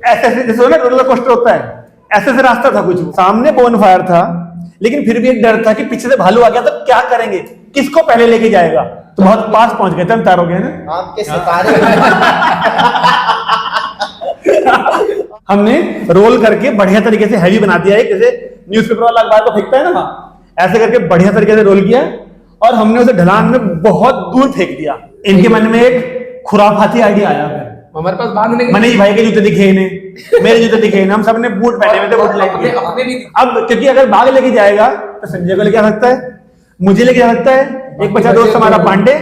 ऐसे जैसे ना रोलर कोस्टर होता है, ऐसे से रास्ता था, कुछ सामने बोनफायर था, लेकिन फिर भी एक डर था कि पीछे से भालू आ गया तो क्या करेंगे, किसको पहले लेके जाएगा। तो बहुत पास पहुंच गए थे हम, तार हो गए ना आपके सितारे। हमने रोल करके बढ़िया तरीके से हैवी बना दिया है, जैसे न्यूज़पेपर वाला अखबार को फेंकता है ना, ऐसे करके बढ़िया तरीके से रोल किया और हमने उसे ढलान में बहुत दूर फेंक दिया। इनके मन में एक खुराफाती आइडिया आया, फिर हमारे पास बांधने के मनीष भाई के जूते दिखे इन्हें, मेरे जूते दिखे इन्हें, हम सबने बूट पहने हुए थे, बूट लेके। अपने भी अब क्योंकि अगर बाघ लेके जाएगा तो संजय को लेके आ सकता है, मुझे लेके जा सकता है, एक बच्चा दोस्त हमारा पांडे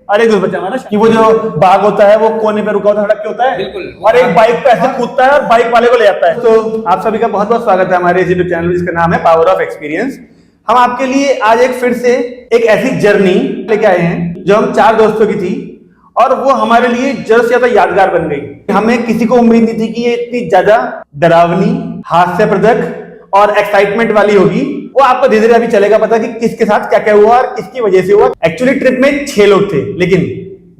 और एक दोस्त बच्चा हमारा कि वो जो बाघ होता है वो कोने पे रुका होता है, सड़क पे होता है बिल्कुल। और एक बाइक पे ऐसे कूदता है और बाइक वाले को ले जाता है। तो आप सभी का बहुत बहुत स्वागत है हमारे इस यूट्यूब चैनल जिसका नाम है पावर ऑफ एक्सपीरियंस। हम आपके लिए आज एक फिर से एक ऐसी जर्नी लेके आए हैं जो हम 4 दोस्तों की थी और वो हमारे लिए जल्द से ज्यादा यादगार बन गई। हमें किसी को उम्मीद नहीं थी कि ये इतनी ज्यादा डरावनी, हास्यप्रदक और एक्साइटमेंट वाली होगी। वो आपको धीरे धीरे अभी चलेगा पता कि किसके साथ क्या क्या हुआ और किसकी वजह से हुआ। एक्चुअली ट्रिप में 6 लोग थे, लेकिन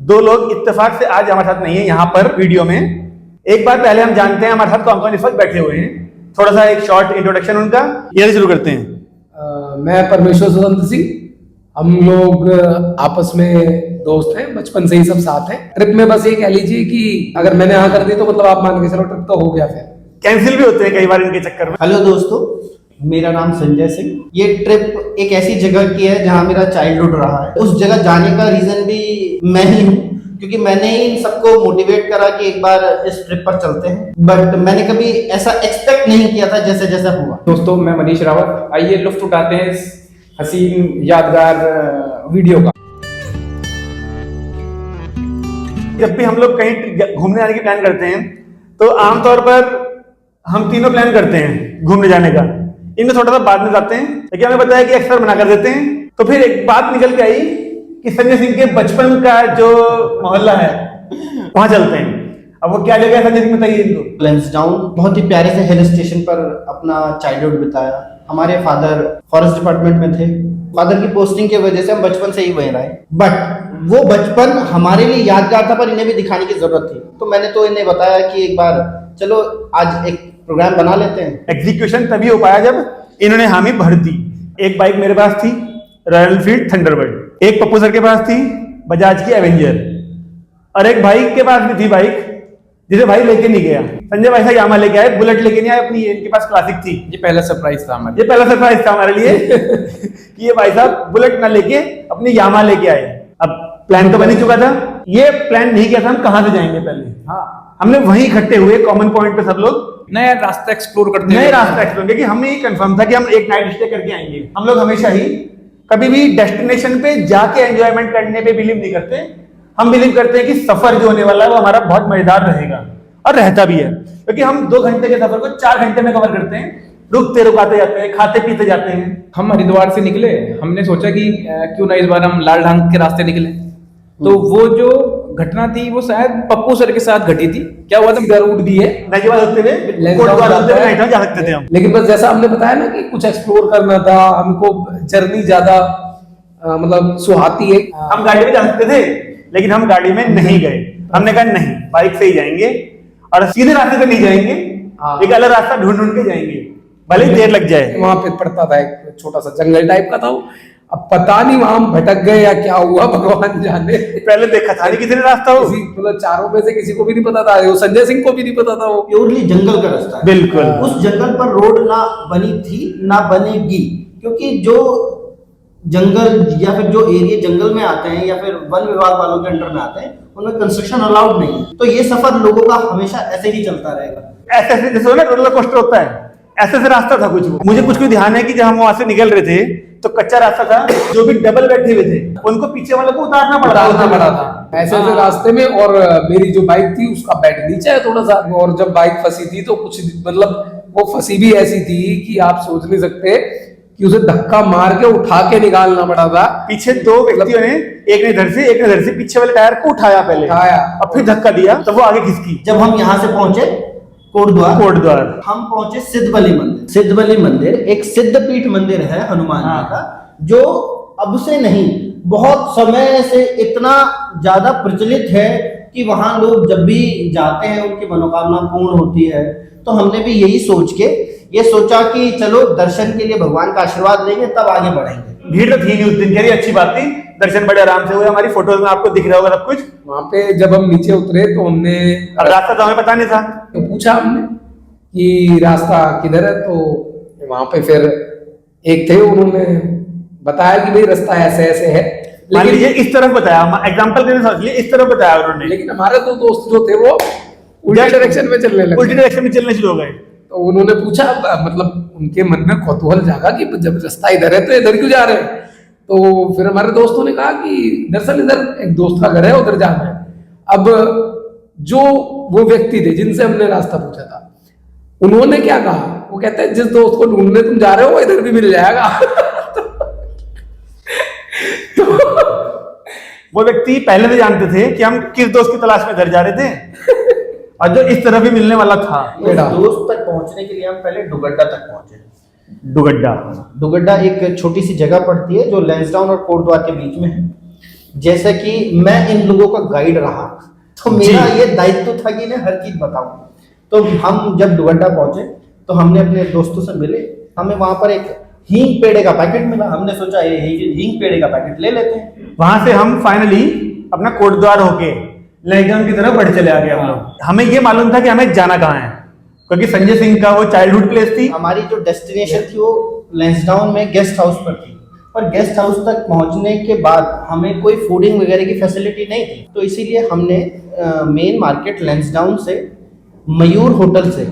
2 लोग इत्तेफाक से आज हमारे साथ नहीं है यहाँ पर वीडियो में। एक बार पहले हम जानते हैं हमारे साथ कौन कौन इस वक्त बैठे हुए हैं, थोड़ा सा एक शॉर्ट इंट्रोडक्शन उनका, ये शुरू करते हैं। मैं परमेश्वर सुदंत सिंह, हम लोग आपस में दोस्त हैं, बचपन से ही सब साथ हैं। ट्रिप में बस ये कह लीजिए कि अगर मैंने हाँ कर दी तो मतलब आप मान के चलो ट्रिप तो हो गया, फिर कैंसिल भी होते हैं कई बार इनके चक्कर में। हेलो दोस्तों, मेरा नाम संजय सिंह। ये ट्रिप एक ऐसी जगह की है जहाँ मेरा चाइल्डहुड रहा है। उस जगह जाने का रीजन भी मैं ही हूँ, क्योंकि मैंने ही इन सबको मोटिवेट करा कि एक बार इस ट्रिप पर चलते हैं। बट मैंने कभी ऐसा एक्सपेक्ट नहीं किया था जैसे जैसा हुआ। दोस्तों, मैं मनीष रावत। आइए लुत्फ उठाते हैं इस हसीन यादगार वीडियो का। जब भी हम लोग कहीं घूमने जाने की प्लान करते हैं तो आमतौर पर हम तीनों प्लान करते हैं घूमने जाने का। इनमें थोड़ा सा बाद में जाते हैं, लेकिन हमें बताया कि अक्सर मना कर देते हैं। तो फिर एक बात निकल के आई कि संजय सिंह के बचपन का जो मोहल्ला है वहां चलते हैं। अब वो क्या जगह है संजय सिंह, बताइए इनको। लैंसडाउन बहुत ही प्यारे से हिल स्टेशन पर अपना चाइल्डहुड बिताया। हमारे फादर फॉरेस्ट डिपार्टमेंट में थे। फादर की पोस्टिंग की वजह से हम बचपन से ही वहीं रहे। बट वो बचपन हमारे लिए यादगार था, पर इन्हें भी दिखाने की जरूरत थी। तो मैंने तो इन्हें बताया कि एक बार चलो आज एक प्रोग्राम बना लेते हैं। एग्जीक्यूशन तभी हो पाया जब इन्होंने हामी भर दी। एक बाइक मेरे पास थी, रॉयल एनफील्ड थंडरबर्ड। एक पप्पू सर के पास थी, बजाज की एवेंजर। और एक भाई के पास भी थी बाइक जिसे भाई लेके नहीं गया। संजय भाई साहब यामा लेके आए, बुलेट लेके नहीं आए अपनी, इनके पास क्लासिक थी। ये पहला सरप्राइज था हमारे। ये पहला सरप्राइज था हमारे लिए कि ये भाई साहब बुलेट ना लेके अपनी यामा लेके आए। अब प्लान तो बन ही चुका था, ये प्लान नहीं किया था हम कहाँ से जाएंगे पहले। हाँ, हमने वहीं इकट्ठे हुए कॉमन पॉइंट पे सब लोग नया रास्ता एक्सप्लोर करते नए रास्ता एक्सप्लोर, क्योंकि हमें ये कंफर्म था कि हम एक नाइट स्टे करके आएंगे। हम लोग हमेशा ही कभी भी डेस्टिनेशन पे जाके एंजॉयमेंट करने पे बिलीव नहीं करते। हम बिलीव करते हैं कि सफर जो होने वाला है वो हमारा बहुत मजेदार रहेगा, और रहता भी है। क्योंकि हम 2 घंटे के सफर को 4 घंटे में कवर करते हैं, रुकते रुकाते जाते हैं, खाते पीते जाते हैं। हम हरिद्वार से निकले, हमने सोचा कि क्यों ना इस बार हम लाल ढांग के रास्ते निकले। तो वो जो घटना थी वो शायद पप्पू सर के साथ घटी थी। क्या हुआ था, रूट भी है, नजीवाल होते हुए कोटद्वार होते हुए नाइट जा सकते थे हम। लेकिन बस जैसा हमने बताया ना कि कुछ एक्सप्लोर करना था हमको, जर्नी ज्यादा मतलब सुहाती है। हम गाड़ी में जा सकते थे, लेकिन हम गाड़ी में नहीं गए। हमने कहा नहीं, बाइक से ही जाएंगे और सीधे रास्ते पे नहीं जाएंगे, एक अलग रास्ता ढूंढ ढूंढ के जाएंगे, भले ही देर लग जाए। वहां पे पड़ता था एक छोटा सा जंगल टाइप का था वो। अब पता नहीं वहां हम भटक गए या क्या हुआ, भगवान जाने। पहले देखा था नहीं किसी ने रास्ता हो, मतलब 4 में से किसी को भी नहीं पता था, वो संजय सिंह को भी नहीं पता था। वो प्योरली जंगल का रास्ता है। बिल्कुल। उस जंगल पर रोड ना बनी थी ना बनेगी, क्योंकि जो जंगल या फिर जो एरिया जंगल में आते हैं या फिर वन विभाग वालों के अंडर में आते हैं, उनमें कंस्ट्रक्शन अलाउड नहीं है। तो ये सफर लोगों का हमेशा ऐसे ही चलता रहेगा। ऐसे ऐसे जैसे ना रोलर कोस्टर होता है, ऐसे से रास्ता था कुछ। मुझे कुछ ध्यान है कि जब हम वहां से निकल रहे थे तो कच्चा रास्ता था, जो भी डबल बैठे हुए थे उनको पीछे वालों को उतारना पड़ा था ऐसे ऐसे रास्ते में। और मेरी जो बाइक थी उसका बेड नीचे है थोड़ा सा, और जब बाइक फंसी थी तो कुछ मतलब वो फंसी भी ऐसी थी कि आप सोच नहीं सकते कि उसे धक्का मार के उठा के निकालना पड़ा था। पीछे 2 व्यक्तियों ने, एक ने इधर से एक ने इधर से, पीछे वाले टायर को उठाया पहले, और फिर धक्का दिया तो वो आगे खिसकी। जब हम यहाँ से पहुंचे कोटद्वार, हम पहुंचे सिद्धबली मंदिर। सिद्धबली मंदिर एक सिद्धपीठ मंदिर है हनुमान जी का, जो अब से नहीं बहुत समय से इतना ज्यादा प्रचलित है कि वहाँ लोग जब भी जाते हैं उनकी मनोकामना पूर्ण होती है। तो हमने भी यही सोच के ये सोचा कि चलो दर्शन के लिए भगवान का आशीर्वाद लेंगे तब आगे बढ़ेंगे। भीड़ तो थी नहीं उस दिन, कह रही अच्छी बात थी, दर्शन बड़े आराम से हुए, हमारी फोटोज में आपको दिख रहा होगा सब कुछ। वहां पे जब हम नीचे उतरे तो हमने अब रास्ता तो हमें पता नहीं था, तो पूछा हमने कि रास्ता किधर है, तो वहां पे फिर एक थे, उन्होंने बताया कि भाई रास्ता ऐसे ऐसे है, मान लेकिन लीजिए इस तरफ बताया, एग्जाम्पल के लिए सोच लिए, इस तरफ बताया उन्होंने, लेकिन हमारे दो दोस्त जो थे वो उल्टी डायरेक्शन में चलने लगे, उल्टी डायरेक्शन में चलने शुरू हो गए। तो उन्होंने पूछा, मतलब उनके मन में कौतूहल जागा कि जब रास्ता इधर है तो इधर क्यों जा रहे हैं। तो फिर हमारे दोस्तों ने कहा कि दरअसल इधर एक दोस्त का घर है, उधर जाना है। अब जो वो व्यक्ति थे जिनसे हमने रास्ता पूछा था, उन्होंने क्या कहा, वो कहते हैं जिस दोस्त को ढूंढने तुम जा रहे हो वो इधर भी मिल जाएगा। तो वो व्यक्ति पहले से जानते थे कि हम किस दोस्त की तलाश में घर जा रहे थे, और जो इस तरह भी मिलने वाला था। उस दोस्त तक पहुंचने के लिए हम पहले डुगड्डा तक पहुंचे। डुगड्डा, डुगड्डा एक छोटी सी जगह पड़ती है जो लैंसडाउन और कोटद्वार के बीच में है। जैसे कि मैं इन लोगों का गाइड रहा तो मेरा ये दायित्व था कि इन्हें हर चीज बताऊं। तो हम जब डुगड्डा पहुंचे तो हमने अपने दोस्तों से मिले, हमें वहां पर एक हींग पेड़े का पैकेट मिला। हमने सोचा ये हींग पेड़े का पैकेट ले लेते हैं। वहां से हम फाइनली अपना कोटद्वार होके लैंसडाउन की तरफ बढ़ चले आ गए हम लोग। हमें ये मालूम था कि हमें जाना कहाँ है, क्योंकि संजय सिंह का वो चाइल्डहुड प्लेस थी। हमारी जो डेस्टिनेशन थी वो लैंसडाउन में गेस्ट हाउस पर थी, पर गेस्ट हाउस तक पहुंचने के बाद हमें कोई फूडिंग वगैरह की फैसिलिटी नहीं थी। तो इसीलिए हमने मेन मार्केट लैंसडाउन से मयूर होटल से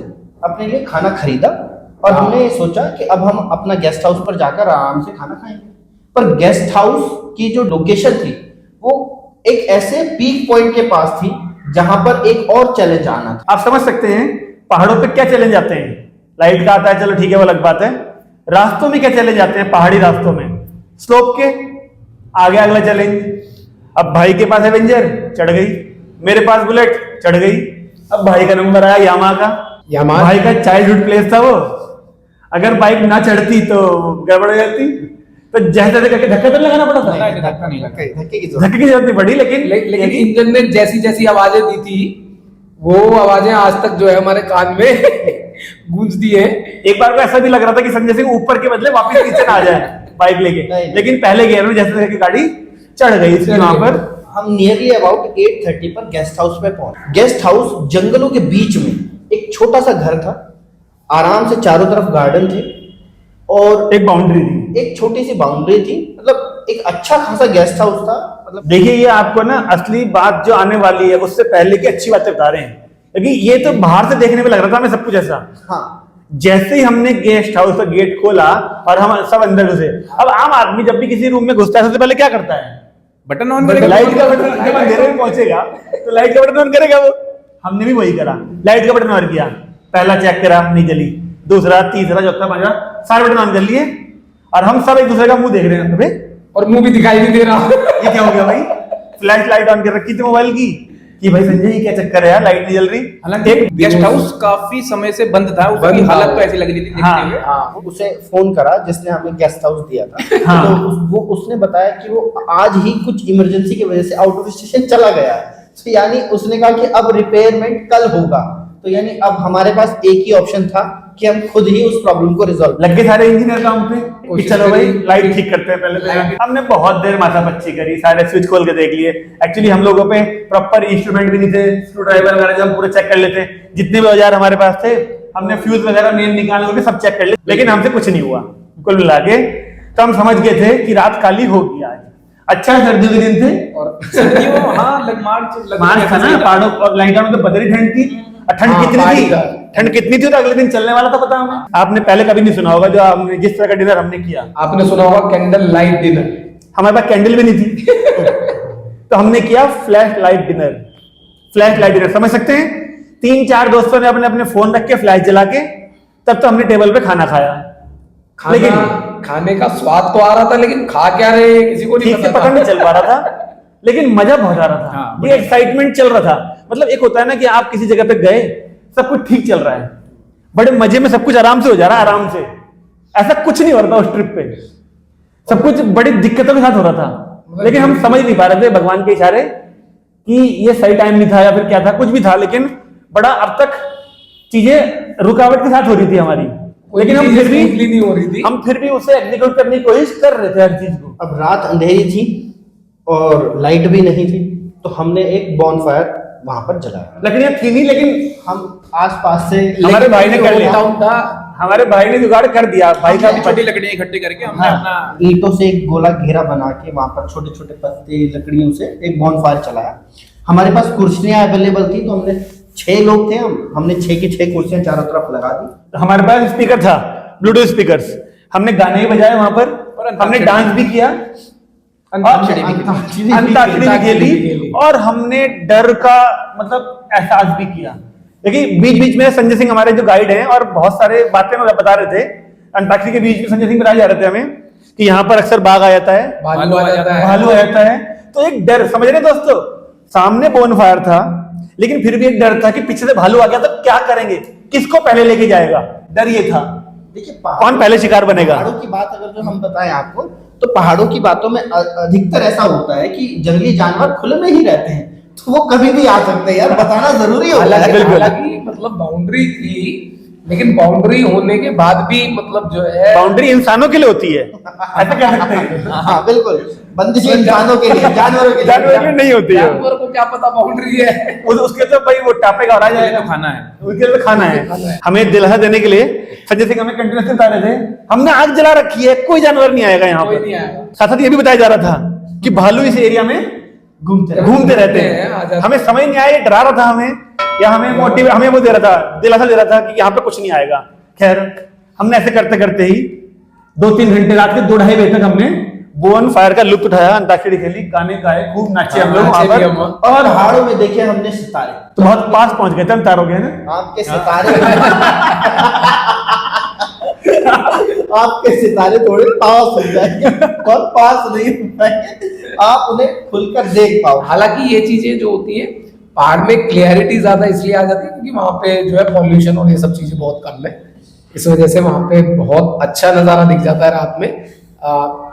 अपने लिए खाना खरीदा, और हमने ये सोचा कि अब हम अपना गेस्ट हाउस पर जाकर आराम से खाना खाएंगे। पर गेस्ट हाउस की जो लोकेशन थी वो एक ऐसे पीक पॉइंट के पास थी जहां पर एक और चैलेंज आना था। आप समझ सकते हैं पहाड़ों पे क्या चैलेंज आते हैं। लाइट का आता है, चलो ठीक है, वो अलग बात है। रास्तों में क्या चैलेंज आते हैं, पहाड़ी रास्तों में स्लोप के आगे अगला चैलेंज। अब भाई के पास एवेंजर चढ़ गई, मेरे पास बुलेट चढ़ गई। अब भाई का नंबर आया यामा का, भाई का चाइल्डहुड प्लेस था वो। अगर बाइक ना चढ़ती तो गड़बड़ हो जाती, तो जैसे तैसे करके धक्का तो लगाना पड़ा था। धक्का नहीं लगा। धक्के की धक्के की जरूरत नहीं पड़ी, लेकिन इंजन ने जैसी जैसी आवाजें दी थी वो आवाजें आज तक जो है हमारे कान में गूंजती है। एक बार को ऐसा भी लग रहा था कि संजय सिंह ऊपर के बदले वापस नीचे ना आ जाए बाइक लेके, लेकिन पहले गियर में जैसे तैसे गाड़ी चढ़ गई। इसलिए वहां पर हम नियरली अबाउट 8:30 पर गेस्ट हाउस पे पहुंचे। गेस्ट हाउस जंगलों के बीच में एक छोटा सा घर था, आराम से चारों तरफ गार्डन थे और एक बाउंड्री थी, एक छोटी सी बाउंड्री थी। मतलब एक अच्छा खासा गेस्ट हाउस था। मतलब देखिए ये आपको ना असली बात जो आने वाली है उससे पहले की अच्छी बातें बता रहे हैं, क्योंकि ये तो बाहर से देखने में लग रहा था हमें सब कुछ ऐसा। हाँ, जैसे ही हमने गेस्ट हाउस का गेट खोला और हम सब अंदर घुसे। अब आम आदमी जब भी किसी रूम में घुसता है सबसे पहले क्या करता है, बटन ऑन करेगा, लाइट का बटन जब अंधेरे में पहुंचेगा तो लाइट का बटन ऑन करेगा वो। हमने भी वही करा, लाइट का बटन ऑन किया, पहला चेक करा नहीं जली, दूसरा, तीसरा, चौथा, पांचवा, सारे बटन ऑन कर लिए और हम सब एक दूसरे का मुंह देख रहे हैं। अबे और मुंह भी दिखाई नहीं दे रहा। ये क्या हो गया भाई, फ्लैश लाइट ऑन कर रखी थी मोबाइल की कि भाई संजय ये क्या चक्कर है यार, लाइट नहीं जल रही। हालांकि गेस्ट हाउस काफी समय से बंद था, उसकी हालत तो ऐसी लग रही थी देखते हाँ, हुए। हाँ, उसे फोन करा जिसने हमें गेस्ट हाउस दिया था। हाँ। तो वो उसने बताया कि वो आज ही कुछ इमरजेंसी की वजह से आउट ऑफ स्टेशन चला गया है। तो यानी उसने कहा कि अब रिपेयरमेंट कल होगा। तो यानी अब हमारे पास एक ही ऑप्शन था कि हम खुद ही उस प्रॉब्लम को रिजॉल्व। लग गए सारे इंजीनियर काम पे कि कोशिश चलो भाई करी, लाइट ठीक करते हैं पहले। लाइट- हमने बहुत देर माथापच्ची करी, सारे स्विच खोल के देख लिए। एक्चुअली हम लोगों पे प्रॉपर इंस्ट्रूमेंट भी नहीं थे, स्क्रू ड्राइवर वगैरह जो हम पूरे चेक कर लेते, जितने भी औजार हमारे पास थे हमने फ्यूज वगैरह मेन निकालने के सब चेक कर लिए, लेकिन हमसे कुछ नहीं हुआ कुल मिला के। तो हम समझ गए थे कि रात काली होगी आज। अच्छा सर्दियों के दिन थे और सर्दियों, हाँ, मार्च था ना, पहाड़ों और लैंडडाउन में तो बदरी ठंड थी। और ठंड हाँ, कितनी पहाड़ी थी, का। ठंड कितनी थी तो अगले दिन चलने वाला था पता हमें। आपने पहले कभी नहीं सुना होगा जो हमने जिस तरह का डिनर हमने किया। आपने सुना होगा कैंडल लाइट डिनर, हमारे पास कैंडल भी नहीं थी तो हमने किया flash light dinner. Flash light dinner समझ सकते हैं, 3-4 दोस्तों ने अपने अपने फोन रख के फ्लैश जला के तब तो हमने टेबल पे खाना खाया। लेकिन खाने का स्वाद तो आ रहा था, लेकिन खा क्या रहे किसी को नहीं ठीक से पता नहीं चल पा रहा था, लेकिन मजा बहुत आ रहा था। हाँ, ये एक्साइटमेंट चल रहा था। मतलब एक होता है ना कि आप किसी जगह पे गए, सब कुछ ठीक चल रहा है, बड़े मजे में सब कुछ आराम से हो जा रहा है, आराम से। ऐसा कुछ नहीं हो रहा था उस ट्रिप पे, सब कुछ बड़ी दिक्कतों के साथ हो रहा था। लेकिन हम समझ नहीं पा रहे थे भगवान के इशारे कि ये सही टाइम नहीं था या फिर क्या था, कुछ भी था, लेकिन बड़ा अब तक चीजें रुकावट के साथ हो रही थी हमारी, लेकिन हम फिर भी नहीं हो रही थी। हम फिर भी उसे एग्जीक्यूट करने की कोशिश कर रहे थे हर चीज को। अब रात अंधेरी थी और लाइट भी नहीं थी, तो हमने एक बॉनफायर वहां पर जलाया। लकड़ियां थी नहीं, लेकिन हम आसपास से हमारे भाई ने कर लिया, टाउन था, हमारे भाई ने जुगाड़ कर दिया। भाई का भी छोटी लकड़ियां इकट्ठी करके हमने अपना ईंटों से एक गोला घेरा बना के वहां पर छोटे छोटे पत्ते लकड़ियों से एक बॉनफायर चलाया। हमारे पास कुर्सियां अवेलेबल थी, तो हमने 6 लोग थे, हमने 6 की 6 कुर्सियां चारों तरफ लगा दी। हमारे पास स्पीकर था, ब्लूटूथ स्पीकर्स, हमने गाने भी बजाए वहां पर, हमने डांस भी किया, अंताक्षरी भी की। अंताक्षरी भी खेली, और हमने डर का मतलब एहसास भी किया। देखिए बीच बीच में संजय सिंह हमारे जो गाइड हैं और बहुत सारे बातें बता रहे थे, अंताक्षरी के बीच में संजय सिंह बताए जा रहे थे हमें कि यहाँ पर अक्सर बाघ आ जाता है, भालू आ जाता है, भालू आ जाता है। तो एक डर, समझ रहे दोस्तों, सामने बोनफायर था लेकिन फिर भी एक डर था कि पीछे से भालू आ गया तो क्या करेंगे, किसको पहले लेके जाएगा, डर ये था। देखिए कौन पहले शिकार बनेगा। पहाड़ों की बात अगर जो हम बताएं आपको, तो पहाड़ों की बातों में अधिकतर ऐसा होता है कि जंगली जानवर खुले में ही रहते हैं, तो वो कभी भी आ सकते हैं यार, बताना जरूरी होता है। हालांकि मतलब बाउंड्री थी, लेकिन बाउंड्री होने के बाद भी मतलब जो है बाउंड्री इंसानों के लिए होती है, ऐसा कह सकते हैं। हाँ बिल्कुल, बंदिश इंसानों के लिए, जानवरों के जानवर के लिए लिए नहीं होती है। जानवर को क्या पता बाउंड्री है। उसके तो भाई वो टापे का और आ जाएगा, तो खाना है, उसके लिए तो खाना है। हमें दिलासा देने के लिए संजय सिंह हमें कंटिन्यूअसली बता रहे थे, हमने आग जला रखी है, कोई जानवर नहीं आएगा यहाँ कोई पर। नहीं आएगा। साथ साथ ये भी बताया जा रहा था कि भालू इस एरिया में घूमते रहते हैं। हमें समझ नहीं आया, ये डरा रहा था हमें या हमें मोटिव, हमें वो दे रहा था, दिलासा दे रहा था कि यहाँ पे कुछ नहीं आएगा। खैर हमने ऐसे करते करते ही 2-3 घंटे, रात के 2-2:30 बजे तक हमने बोन फायर का लुत्फ उठाया, अंताक्षरी खेली, गाने गाए, खूब नाचे हम लोग वहां पर। और पहाड़ों में देखे हमने सितारे, तो बहुत पास पहुंच गए थे हम तारों के, ना आपके सितारे आपके सितारे थोड़े पास हो जाएंगे, बहुत पास नहीं हो पाएंगे, आप उन्हें खुलकर देख पाओ। हालांकि ये चीजें जो होती है पहाड़ में क्लियरिटी ज्यादा इसलिए आ जाती है क्योंकि वहां पे जो है पॉल्यूशन और ये सब चीजें बहुत कम है, इस वजह से वहां पे बहुत अच्छा नजारा दिख जाता है रात में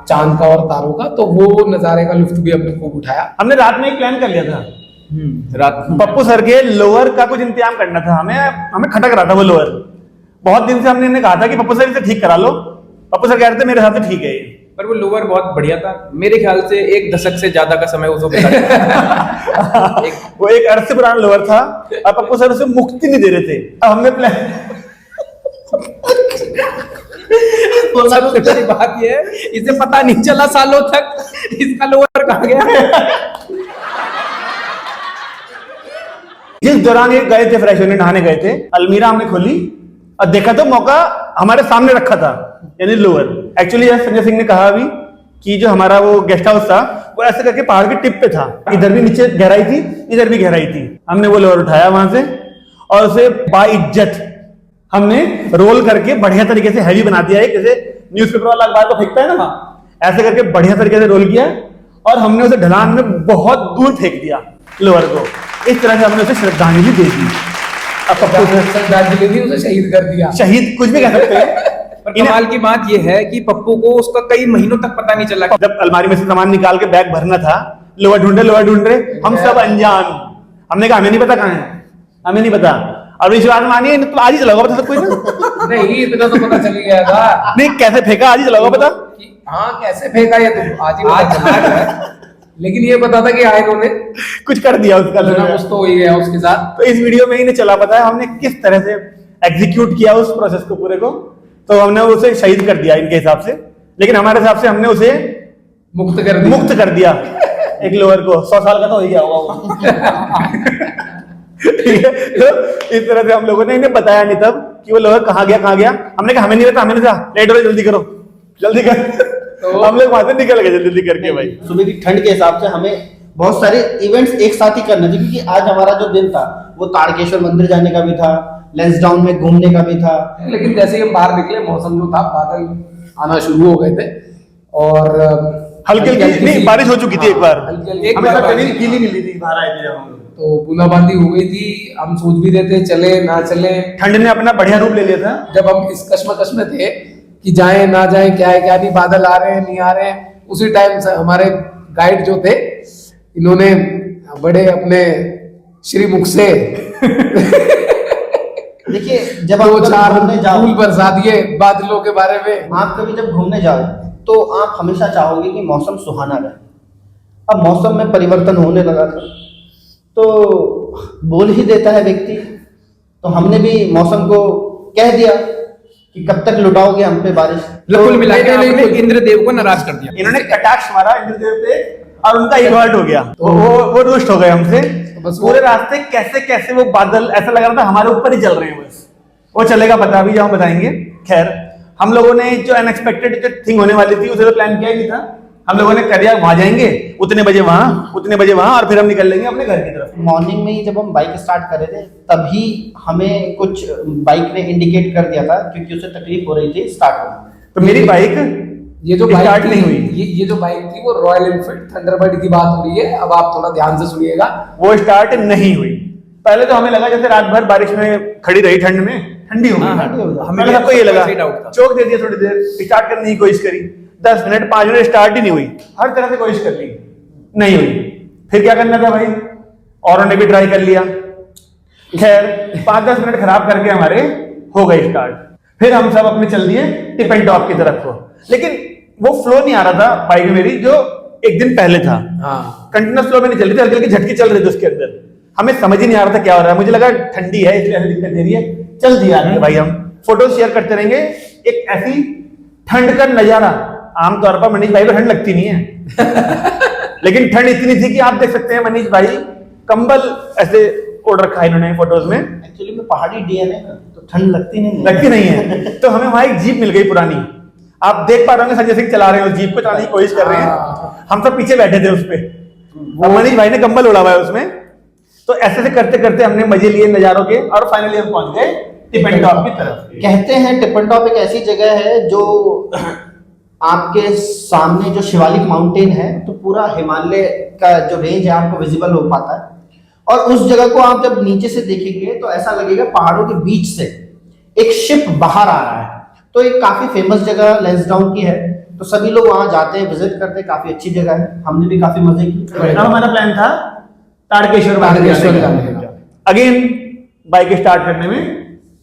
चांद का और तारों का। तो वो नजारे का लुत्फ भी हमने खूब उठाया। हमने रात में एक प्लान कर लिया था, रात पप्पू सर के लोअर का कुछ इंतजाम करना था। हमें खटक रहा था वो लोअर, बहुत दिन से हमने कहा था कि पप्पू सर इसे ठीक करा लो। पप्पू सर कह रहे थे मेरे हिसाब से ठीक है ये, पर वो लोअर बहुत बढ़िया था, मेरे ख्याल से 1 दशक से ज्यादा का समय उसको बिता दिया। वो एक अर्थ से पुराना लोअर था और पप्पू सर उसे मुक्ति नहीं दे रहे थे। अब हमने प्लान सबसे बड़ी बात ये है, इसे पता नहीं चला सालों तक इसका लोअर कहाँ गया। जिस दौरान ये गए थे फ्रेश होने, नहाने गए थे, अलमीरा हमने खोली और देखा तो मौका हमारे सामने रखा था, यानी लोअर। एक्चुअली संजय सिंह ने कहा अभी कि जो हमारा वो गेस्ट हाउस था वो ऐसे करके पहाड़ के टिप पे था, इधर भी नीचे गहराई थी, इधर भी गहराई थी। हमने वो लोअर उठाया वहां से और उसे बाइज्जत हमने रोल करके बढ़िया तरीके से हैवी बना दिया है, जैसे न्यूज़पेपर वाला अखबार को फेंकता है ना, ऐसे करके बढ़िया तरीके से रोल किया और हमने उसे ढलान में बहुत दूर फेंक दिया लोअर को। इस तरह से हमने उसे श्रद्धांजलि दे दी। अब पप्पू से श्रद्धांजलि दी, उसे शहीद कर दिया। शहीद कुछ भी कह सकते हैं। पर कमाल की बात यह है कि पप्पू को उसका कई महीनों तक पता नहीं चला। जब अलमारी में से सामान निकाल के बैग भरना था, लोअर ढूंढ रहे, हम सब अनजान। हमने कहा हमें नहीं पता कहाँ है, हमें नहीं पता। और विश्वास मानिए तो आज ही चलाओगा पता सब कोई ना। नहीं इतना तो पता चल गया था। नहीं कैसे फेंका आज ही चलाओगा पता। हाँ कैसे फेंका ये तुम आज ही लेकिन ये पता था कि आए इन्होंने कुछ कर दिया उसका, कुछ तो हो ही गया उसके साथ। तो इस वीडियो में ही नहीं चला पता है हमने किस तरह से एग्जीक्यूट किया उस प्रोसेस को पूरे को। तो हमने उसे शहीद कर दिया इनके हिसाब से, लेकिन हमारे हिसाब से हमने उसे मुक्त कर दिया एक लोअर को। 100 साल का तो हो ही गया होगा वो। ठीक है, तो इस तरह से हम लोगों ने इन्हें बताया नहीं तब कि वो लोअर कहाँ गया। हमने कहा हमें नहीं पता, हमें नहीं पता, लेट हो जल्दी करो, जल्दी कर। तो हम लोग वहां से निकल गए जल्दी करके। भाई सुबह की ठंड के हिसाब से हमें बहुत सारे इवेंट्स एक साथ ही करने थे, क्योंकि आज हमारा जो दिन था वो तारकेश्वर मंदिर जाने का भी था, लेंसडाउन में घूमने का भी था। लेकिन जैसे ही हम बाहर निकले मौसम जो था बादल आना शुरू हो गए थे और हल्की नहीं बारिश हो चुकी थी एक बार, एक हमें बार सब जमीन गीली मिली थी बाहर आए थे जब हम लोग। तो बूंदाबांदी हो गई थी। हम सोच भी रहे थे चले ना चले, ठंड ने अपना बढ़िया रूप ले लिया था। जब हम इस कश्मकश में थे कि जाए ना जाए, क्या है क्या नहीं, बादल आ रहे हैं नहीं आ रहे हैं, उसी टाइम से हमारे गाइड जो थे इन्होंने बड़े अपने श्रीमुख से देखिए, जब दो आप चार कभी घूमने जाओ, फूल बरसा दिए बादलों के बारे में। आप कभी जब घूमने जाओ तो आप हमेशा चाहोगे कि मौसम सुहाना रहे। अब मौसम में परिवर्तन होने लगा था तो बोल ही देता है व्यक्ति। तो हमने भी मौसम को कह दिया कि कब तक लुटाओगे हम पे बारिश। मतलब कुल मिला के नहीं, आपने नहीं, इंद्रदेव को नाराज कर दिया। इन्होंने कटाक्ष मारा इंद्रदेव पे और उनका ईगो हर्ट हो गया। वो रुष्ट हो गए हमसे। बस पूरे रास्ते कैसे कैसे वो बादल ऐसा लग रहा था हमारे ऊपर ही चल रहे हैं। बस वो चलेगा पता भी, जब हम बताएंगे। खैर, हम लोगों ने जो अनएक्सपेक्टेड जो थिंग होने वाली थी उसे तो प्लान किया ही नहीं था। हम लोगों ने कर दिया वहां जाएंगे, उतने बजे वहां और फिर हम निकल लेंगे अपने घर की तरफ। मॉर्निंग में ही जब हम बाइक स्टार्ट कर रहे थे तभी हमें कुछ बाइक ने इंडिकेट कर दिया था, क्योंकि उसे तकलीफ हो रही थी स्टार्ट होने। तो मेरी बाइक ये जो स्टार्ट बाइक नहीं हुई। ये जो बाइक थी वो रॉयल एनफील्ड थंडरबर्ड की बात हो रही है। अब आप थोड़ा ध्यान से सुनिएगा। वो स्टार्ट नहीं हुई। पहले तो हमें लगा जैसे रात भर बारिश में खड़ी रही, ठंड में ठंडी हो हाँ, गई। हमें पहले सबको ये लगा, ऐसे ही doubt था। चौक दे दिया, थोड़ी देर स्टार्ट करने की कोशिश करी, 10 मिनट 5 मिनट स्टार्ट ही नहीं हुई। हर तरह से कोशिश कर ली, नहीं हुई। फिर क्या करना था भाई, औरों ने भी ट्राई कर लिया। खैर 5-10 मिनट खराब करके हमारे हो गए स्टार्ट। फिर हम सब अपने चल दिए टिप एंड टॉप की तरफ को। लेकिन वो फ्लो नहीं आ रहा था बाइक मेरी जो एक दिन पहले था। हाँ, कंटिन्यूस फ्लो में नहीं चल रही थी, हल्के हल्के झटके चल रहे थे उसके अंदर। हमें समझ ही नहीं आ रहा था क्या हो रहा है। मुझे लगा ठंडी है इसलिए ऐसी दिक्कत दे रही है, चल दिया आगे भाई। हम फोटो शेयर करते रहेंगे। एक ऐसी ठंड का नजारा, आमतौर पर मनीष भाई को ठंड लगती नहीं है लेकिन ठंड इतनी थी कि आप देख सकते हैं मनीष भाई कंबल ऐसे ओढ़ रखा है इन्होंने फोटोज में। एक्चुअली में पहाड़ी डीएनए है तो ठंड लगती नहीं है। लगती नहीं है। तो हमें वहां एक जीप मिल गई पुरानी। आप देख पा रहे होंगे संजय सिंह चला रहे हैं, उस जीप को चलाने की कोशिश कर रहे हैं। हम सब पीछे बैठे थे उस पे। अब मनीष भाई ने कंबल ओढ़ा हुआ है उसमें। तो ऐसे से करते करते हमने मजे लिए नजारों के और फाइनली हम पहुंच गए टिप एंड टॉप की तरफ। कहते हैं टिप एंड टॉप एक ऐसी जगह है जो आपके सामने जो शिवालिक माउंटेन है तो पूरा हिमालय का जो रेंज है आपको विजिबल हो पाता है। और उस जगह को आप जब नीचे से देखेंगे तो ऐसा लगेगा पहाड़ों के बीच से एक शिप बाहर आ रहा है। तो एक काफी फेमस जगह लैंसडाउन की है, तो सभी लोग वहां जाते हैं, विजिट करते हैं। काफी अच्छी जगह है, हमने भी काफी मजे किए। हमारा प्लान था तारकेश्वर जाने का। अगेन बाइक स्टार्ट करने में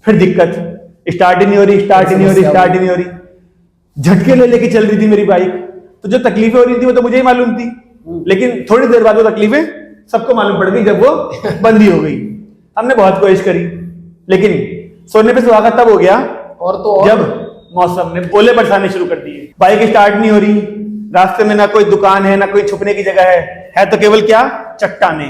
फिर दिक्कत, स्टार्ट ही नहीं हो रही। झटके ले लेके चल रही थी मेरी बाइक। तो जो तकलीफें हो रही थी वो तो मुझे ही मालूम थी, लेकिन थोड़ी देर बाद वो तकलीफें सबको मालूम पड़ गई जब वो बंदी हो गई। हमने बहुत कोशिश करी लेकिन सोने पे सुहागा तब हो गया और तो और जब मौसम ने ओले बरसाने शुरू कर दिए। बाइक स्टार्ट नहीं हो रही, रास्ते में ना कोई दुकान है ना कोई छुपने की जगह है तो केवल क्या, चट्टाने।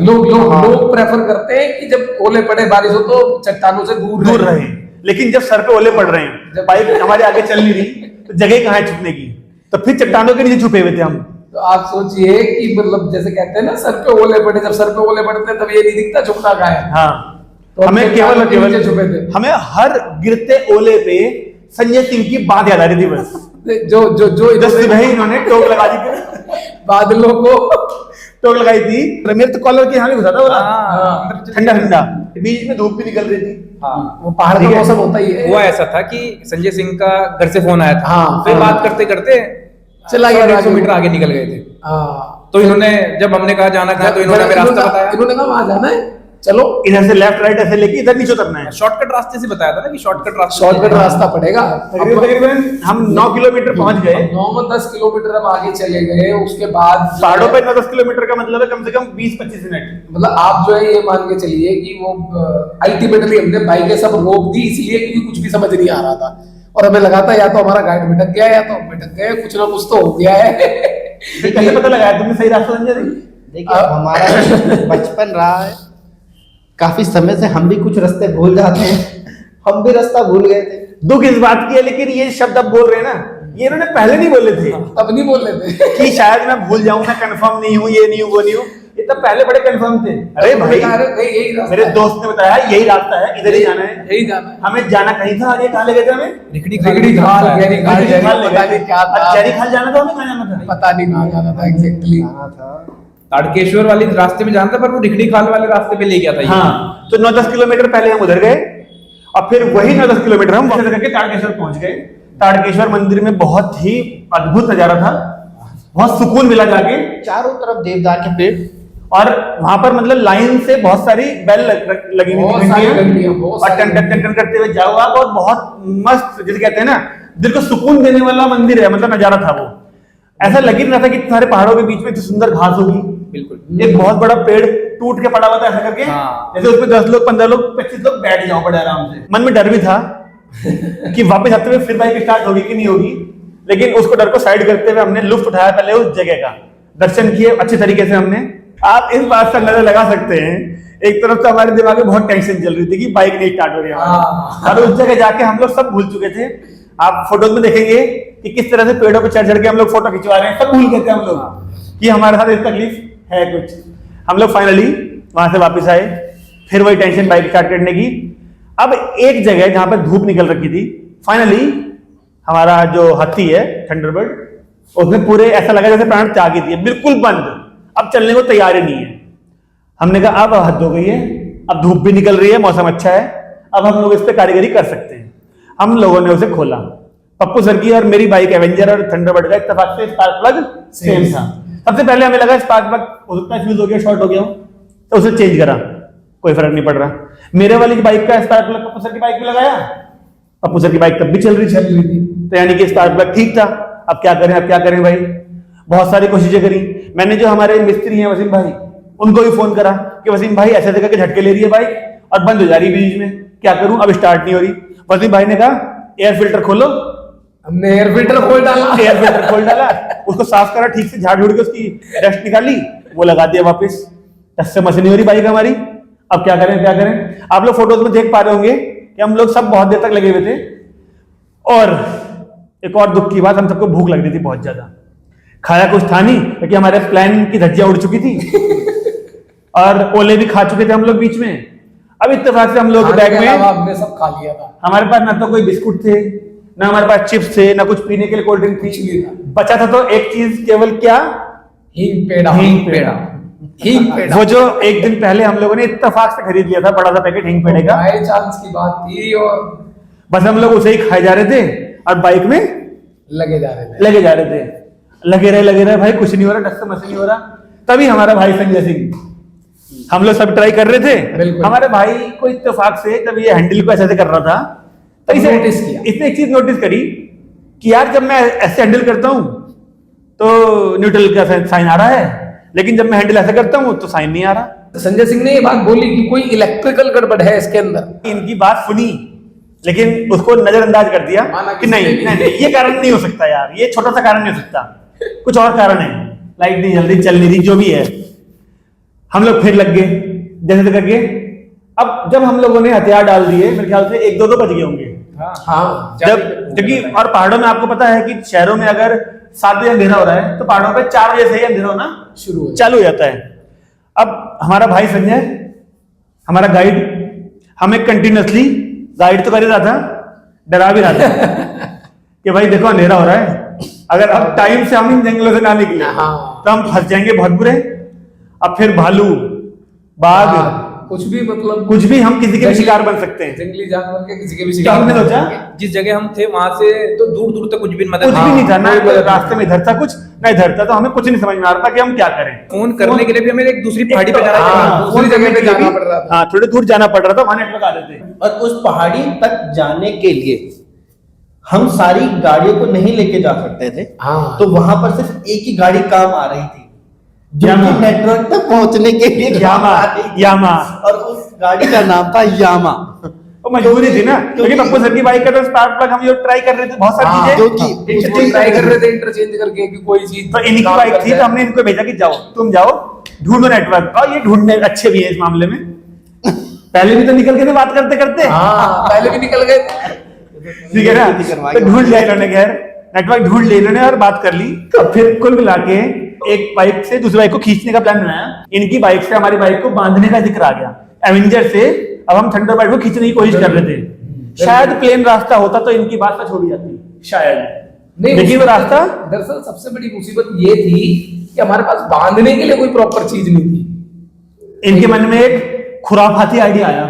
लोग प्रेफर करते हैं कि जब ओले पड़े बारिश हो तो चट्टानों से दूर रहे। लेकिन जब सर पे ओले पड़ रहे हैं, जब बाइक हमारे आगे चल नहीं रही तो जगह कहाँ है छुपने की, तो फिर चट्टानों के नीचे छुपे हुए थे हम। तो आप सोचिए कि मतलब जैसे कहते हैं ना सर पे ओले पड़े, जब सर पे ओले पड़ते हैं तब ये नहीं दिखता छुपना कहाँ है। हाँ, तो हमें चट्टानों के केवल नीचे छुपे थे। हमें हर गिरते ओले पे संजय सिंह की बात याद आ रही थी बस। जो भाई इन्होंने टोक लगा दी थी, बादलों को टोक लगाई थी। मेरे तो कॉलर के यहाँ भी घुसा था बोला, हाँ, ठंडा ठंडा, बीच में धूप भी निकल रही थी। हाँ, वो पहाड़ का मौसम होता ही है। हुआ ऐसा था कि संजय सिंह का घर से फोन आया था। हाँ, फिर हाँ। बात करते करते चला गया 100 मीटर आगे निकल गए थे। हाँ, तो इन्होंने जब हमने कहा जाना कहाँ, तो इन्होंने हमें रास्ता बताया। इन्होंने कहा वहां जाना है, चलो इधर से लेफ्ट राइट ऐसे लेके इधर नीचे उतरना है। शॉर्टकट रास्ते से बताया था ना कि शॉर्टकट रास्ता पड़ेगा। तकरीबन हम 9 किलोमीटर पहुंच गए। 9-10 किलोमीटर हम आगे चले गए। उसके बाद पहाड़ों पे 9-10 किलोमीटर का मतलब है कम से कम 20-25 मिनट। मतलब आप जो है ये मान के चलिए कि वो अल्टीमेटली हमने बाइकें सब रोक दी इसलिए क्योंकि कुछ भी समझ नहीं आ रहा था और हमें लगा था या तो हमारा गाइड भटक गया या तो हम भटक गए, कुछ ना कुछ तो हो गया है। कैसे पता लगाया तुमने सही रास्ता समझा? देखिए हमारा बचपन रहा है, काफी समय से हम भी कुछ रास्ते भूल जाते हैं, हम भी रास्ता भूल गए थे। दुख इस बात की है, लेकिन ये शब्द अब बोल रहे हैं ना, ये इन्होंने पहले नहीं बोले थे तब नहीं बोल रहे थे कि शायद मैं भूल जाऊं, मैं कंफर्म नहीं हूं, ये नहीं हूं, वो नहीं हूं। ये तब पहले बड़े कंफर्म थे। अरे भाई यही रास्ता मेरे है। दोस्त ने बताया यही रास्ता है, इधर ही जाना है, यही जाना है। हमें जाना कहीं था। आगे कहाँ ले गए थे हमें? रिकड़ी खाल, गहरी खाल, पता नहीं क्या था, जरी खाल जाना था, हमें कहाँ जाना था पता नहीं कहाँ जाना था एग्जैक्टली। जाना था ताड़केश्वर वाले रास्ते में जाना था, पर वो रिखड़ी खाल वाले रास्ते पे ले गया था ये। हाँ, तो 9-10 किलोमीटर पहले हम उधर गए और फिर वही 9-10 किलोमीटर हम वापस करके ताड़केश्वर पहुंच गए। ताड़केश्वर मंदिर में बहुत ही अद्भुत नजारा था। बहुत सुकून मिला जाके। चारों तरफ देवदार के पेड़, और वहां पर मतलब लाइन से बहुत सारी बेल लगी हुई बहुत थी, सारी घंटियां। घंटियां, बहुत और सारी टन टन टन टन करते हुए जाओ आप, और बहुत मस्त, जैसे कहते हैं ना, दिल को सुकून देने वाला मंदिर है, मतलब नजारा था वो। ऐसा लग ही नहीं रहा था कि इतने सारे पहाड़ों के बीच में इतनी सुंदर घास होगी। बिल्कुल। एक बहुत बड़ा पेड़ टूट के पड़ा हुआ था ऐसा करके, हाँ। जैसे उसमें 10 लोग 15 लोग 25 लोग बैठ जाओ बड़े आराम से। मन में डर भी था कि वापस हफ्ते में फिर बाइक स्टार्ट होगी कि नहीं होगी, लेकिन उसको डर को साइड करते हुए हमने लुत्फ उठाया पहले उस जगह का, दर्शन किए अच्छे तरीके से हमने। आप इस बात से अंदाजा लगा सकते हैं, एक तरफ से हमारे दिमाग में बहुत टेंशन चल रही थी कि बाइक नहीं स्टार्ट हो रही है हमारी। और उस जगह जाके हम लोग सब भूल चुके थे। आप फोटोज में देखेंगे कि किस तरह से पेड़ों पे चढ़ चढ़ के हम लोग फोटो खिंचवा रहे हैं, सब भूल गए थे हम लोग कि हमारे साथ इस तकलीफ है कुछ। हम लोग फाइनली वहां से वापस आए, फिर वही टेंशन बाइक स्टार्ट करने की। अब एक जगह जहां पर धूप निकल रखी थी, फाइनली हमारा जो हाथी है थंडरबर्ड, उसमें पूरे ऐसा लगा जैसे प्राण त्याग ही दिए, बिल्कुल बंद, अब चलने को तैयार ही नहीं है। हमने कहा अब हद हो गई है, अब धूप भी निकल रही है, मौसम अच्छा है, अब हम लोग इस पे कारीगरी कर सकते हैं। हम लोगों ने उसे खोला। पप्पू सर की और मेरी बाइक एवेंजर और थंडरबर्ड का इत्तेफाक से स्पार्क प्लग सेम था। सबसे पहले हमें लगा स्पार्क प्लग हो सकता है फ्यूज हो गया, शॉर्ट हो गया हो, तो उसे चेंज करा, कोई फर्क नहीं पड़ रहा। मेरे वाली की बाइक का स्पार्क प्लग पप्पू सर की बाइक में लगाया, पप्पू सर की बाइक तब भी चल रही थी, तो यानी कि स्पार्क प्लग ठीक था। अब क्या करें, अब क्या करें भाई, बहुत सारी कोशिशें करी। मैंने जो हमारे मिस्त्री हैं वसीम भाई, उनको भी फोन करा कि वसीम भाई ऐसे करके झटके ले रही है बाइक और बंद हो जा रही है बीच में, क्या करूं, अब स्टार्ट नहीं हो रही। वसीम भाई ने कहा एयर फिल्टर खोलो। हमने एयर फिल्टर खोल डाला, एयर फिल्टर खोल डाला, उसको साफ करा ठीक से, झाड़ झूड़ के उसकी डस्ट निकाली, वो लगा दिया वापस। टस से मस नहीं हो रही बाइक हमारी। अब क्या करें, क्या करें। आप लोग फोटोज में देख पा रहे होंगे कि हम लोग सब बहुत देर तक लगे हुए थे। और एक और दुख की बात, हम सबको भूख लग रही थी बहुत ज्यादा। खाया कुछ था नहीं क्योंकि हमारे प्लान की धज्जियां उड़ चुकी थी और ओले भी खा चुके थे हम लोग बीच में। अब इत्तेफाक से हम लोग बैग में हमने सब खा लिया था। हमारे पास ना तो कोई बिस्कुट थे, ना हमारे पास चिप्स थे, ना कुछ पीने के लिए कोल्ड ड्रिंक थी। बचा था तो एक चीज, केवल क्या, हींग पेड़ा, हींग पेड़ा। हींग पेड़ा, वो जो एक दिन पहले हम लोगों ने इत्तेफाक से खरीद लिया था, बड़ा सा पैकेट हींग पेड़े का। बाय चांस की बात थी और बस हम लोग उसे ही खाए जा रहे थे और बाइक में लगे जा रहे थे। लगे जा रहे थे। लगे रहे भाई, कुछ नहीं हो रहा, डस से मस नहीं हो रहा। तभी हमारा भाई संजय सिंह, हम लोग सब ट्राई कर रहे थे, हमारे भाई को इत्तेफाक से जब ये हैंडल को ऐसे कर रहा था, तो इसे नोटिस किया। इसने एक चीज नोटिस करी कि यार जब मैं ऐसे हैंडल करता हूं तो न्यूट्रल का साइन आ रहा है, लेकिन जब मैं हैंडल ऐसे करता हूं तो साइन नहीं आ रहा। संजय सिंह ने ये बात बोली कि कोई इलेक्ट्रिकल गड़बड़ है इसके अंदर। इनकी बात सुनी, लेकिन उसको नजरअंदाज कर दिया कि नहीं, ये कारण नहीं हो सकता यार, ये छोटा सा कारण नहीं हो सकता, कुछ और कारण है, लाइट नहीं जल्दी चल नहीं रही, जो भी है। हम लोग फिर लग गए जैसे करके। अब जब हम लोगों ने हथियार डाल दिए, मेरे ख्याल से 1-2 बज गए होंगे। हाँ, जब क्योंकि और पहाड़ों में आपको पता है कि शहरों में अगर 7 बजे अंधेरा हो रहा है तो पहाड़ों पे 4 बजे से ही अंधेरा होना चालू हो जाता है। अब हमारा भाई संजय, हमारा गाइड, हमें कंटिन्यूअसली गाइड तो कर ही रहा था, डरा भी रहा था कि भाई देखो अंधेरा हो रहा है, अगर अब टाइम से हम इन जंगलों से ना निकले तो हम फंस जाएंगे बहुत बुरे। अब फिर भालू, बाघ, कुछ भी, मतलब कुछ भी, हम किसी के भी शिकार बन सकते हैं। जंगली जानवर के किसी के भी तो शिकार हमने सोचा जिस जगह हम थे वहां से तो दूर दूर तक कुछ भी कुछ भी नहीं था, ना रास्ते में इधर था कुछ, ना इधर था, तो हमें कुछ नहीं समझ में आ रहा था कि हम क्या करें। फोन करने के लिए भी हमें एक दूसरी पहाड़ी पे जाना हाँ, दूसरी जगह पे जाना पड़ रहा था। हाँ, थोड़ी दूर जाना पड़ रहा था, वहां नेटवर्क आ रहे थे। और उस पहाड़ी तक जाने के लिए हम सारी गाड़ियों को नहीं लेके जा सकते थे। हाँ। तो वहां पर सिर्फ एक ही गाड़ी काम आ रही थी जो यामा। कि नेटवर्क तक पहुंचने के लिए यामा, काम आ रही थी। यामा। और उस गाड़ी का नाम था यामा। वो मजबूरी थी ना, क्योंकि पप्पू सर की बाइक का तो स्पार्क प्लग हम जो ट्राई कर रहे थे, बहुत सारी हाँ, चीजें उसको ट्राई कर रहे थे इंटरचेंज करके कि कोई चीज तो इनकी काम बाइक कर थी, जाए। तो हमने इनको भेजा कि जाओ, तुम जाओ ढूंढो नेटवर्क। और ये ढूंढने अच्छे भी है इस मामले में, पहले भी तो निकल के थे बात करते करते, हाँ, पहले भी निकल गए। ठीक है ना। तो ढूंढ लिया इन्होंने, खैर नेटवर्क ढूंढ लिया इन्होंने और बात कर ली। तो फिर कुल मिला के एक बाइक से दूसरी बाइक को खींचने का प्लान बनाया। इनकी बाइक से हमारी बाइक को बांधने का जिक्र आ गया, एवेंजर से अब हम थंडरबर्ड को खींचने की कोशिश कर रहे थे। शायद प्लेन रास्ता होता तो इनकी बात ना छोड़ी जाती शायद, नहीं, लेकिन वो रास्ता, दरअसल सबसे बड़ी मुसीबत ये थी कि हमारे पास बांधने के लिए कोई प्रॉपर चीज नहीं थी। इनके मन में एक खुराफाती आइडिया आया।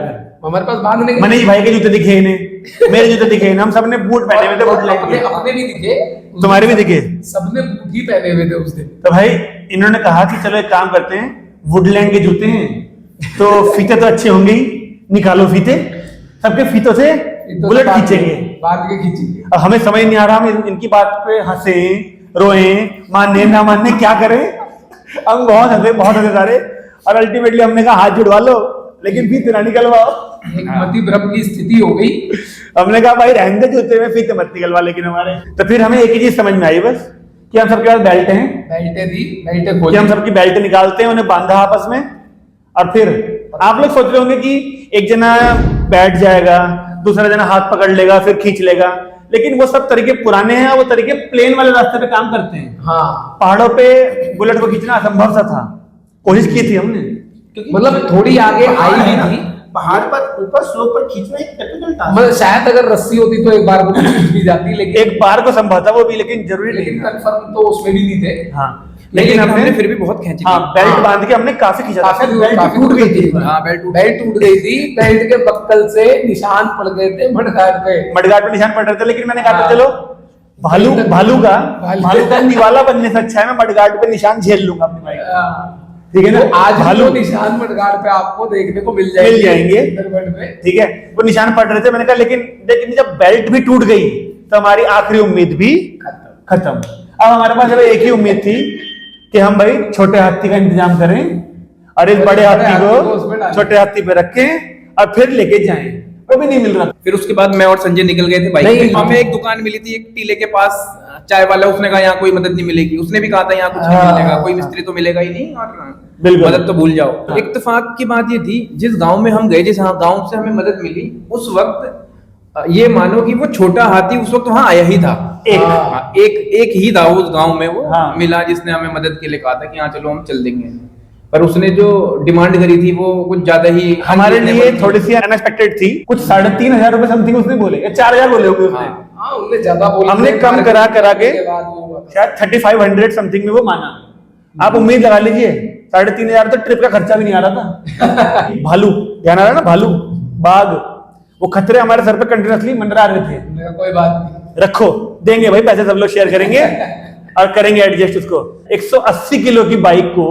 हमारे पास बांधने के मनीष भाई के जूते दिखे इन्हें, मेरे जूते दिखे इन्हें, हम सबने बूट पहने हुए थे वुडलैंड अपने के। अपने भी दिखे, तुम्हारे भी दिखे? सबने बूट ही पहने हुए थे उस दिन। तो भाई इन्होंने कहा कि चलो एक काम करते हैं, वुडलैंड के जूते हैं तो फीते तो अच्छे होंगे ही, निकालो फीते, सबके फीतों से बुलेट खींचेंगे, बांध के खींचेंगे। अब हमें समझ नहीं आ रहा हम इनकी बात पे हंसे रोए, माने ना माने क्या करें। हम बहुत हंसे सारे, और अल्टीमेटली हमने कहा हाथ जुड़वा लो लेकिन फीते ना निकलवाओ। एक मति भ्रम की स्थिति हो गई। हमने कहा भाई रहने दे जूते में, फीते मत निकलवा लेकिन हमारे। तो फिर हमें एक ही चीज समझ में आई बस, कि हम सबके पास बेल्ट हैं, बेल्टें दी, बेल्टें कि खोली, हम सबकी बेल्ट निकालते हैं, उन्हें बांधा आपस में, और फिर आप लोग सोच रहे होंगे कि एक जना बैठ जाएगा, दूसरा जना हाथ पकड़ लेगा फिर खींच लेगा, लेकिन वो सब तरीके पुराने हैं, वो तरीके प्लेन वाले रास्ते पे काम करते हैं। हाँ पहाड़ों पे बुलेट को खींचना असंभव सा था, कोशिश की थी हमने। मतलब थोड़ी आगे आई भी थी, पहाड़ पर ऊपर स्लोप पर खींचना एक टिपिकल टास्क। मतलब शायद अगर रस्सी होती तो एक बार को खींच भी जाती, लेकिन एक बार को संभव था वो भी, लेकिन जरूरी नहीं लेकिन था। कंफर्म तो उसमें भी नहीं थे। हाँ लेकिन हमने फिर भी बहुत खींची हाँ थी। बेल्ट बांध के हमने काफी खींचा था, काफी फिर बेल्ट काफी टूट गई थी। हाँ बेल्ट बेल्ट टूट गई थी, बेल्ट के बक्कल से निशान पड़ गए थे मडगाट पे। मडगाट पे निशान पड़ रहे थे, लेकिन मैंने कहा था हाँ। चलो भालू भालू का निवाला बनने से अच्छा है मैं मडगाट पे निशान झेल लूंगा अपनी बाइक, ठीक है ना। तो आज भालू वो निशान मडगाट पे आपको देखने को मिल जाएंगे सुंदरगढ़ में। ठीक है, वो निशान पड़ रहे थे। मैंने कहा लेकिन जब बेल्ट भी टूट गई तो हमारी आखिरी उम्मीद भी खत्म। अब हमारे पास एक ही उम्मीद थी कि हम भाई छोटे हाथी का इंतजाम करें और इस बड़े हाथी उसमें को डालें। छोटे हाथी पे रखें और फिर लेके जाएं। वो भी नहीं मिल रहा। फिर उसके बाद मैं और संजय निकल गए थे बाइक नहीं, पे। हमें एक दुकान मिली थी एक टीले के पास, चाय वाला, उसने कहा यहाँ कोई मदद नहीं मिलेगी। उसने भी कहा था यहाँ कुछ नहीं हाँ। मिलेगा, कोई मिस्त्री तो मिलेगा ही नहीं और बिल्कुल। मदद तो भूल जाओ। इत्तेफाक की बात ये थी, जिस गांव में हम गए, जिस गांव से हमें मदद मिली, उस वक्त ये मानो कि वो छोटा हाथी उस वक्त वहां आया ही था। एक ही था उस गांव में वो हाँ। मिला, जिसने हमें मदद के लिए कहा था कि हाँ चलो हम चल देंगे। पर उसने जो डिमांड करी थी वो कुछ ज्यादा ही हमारे लिए थोड़ी सी अनएक्सपेक्टेड थी। कुछ 3,500 रुपए समथिंग उसने बोले, या 4,000 बोले होंगे उसने। हाँ उनने ज्यादा बोला, हमने कम करा के बाद वो हुआ था। शायद 3500 समथिंग में वो माना। आप उम्मीद लगा लीजिए 3,500 तो ट्रिप का खर्चा भी नहीं आ रहा था। भालू ध्यान आ रहा है ना, भालू बाघ, वो खतरे हमारे सर पे कंटिन्यूअसली मंडरा रहे थे। उन्होंने कहा, कोई बात नहीं, रखो, देंगे भाई पैसे, सब लोग शेयर करेंगे और करेंगे एडजस्ट उसको। 180 किलो की बाइक को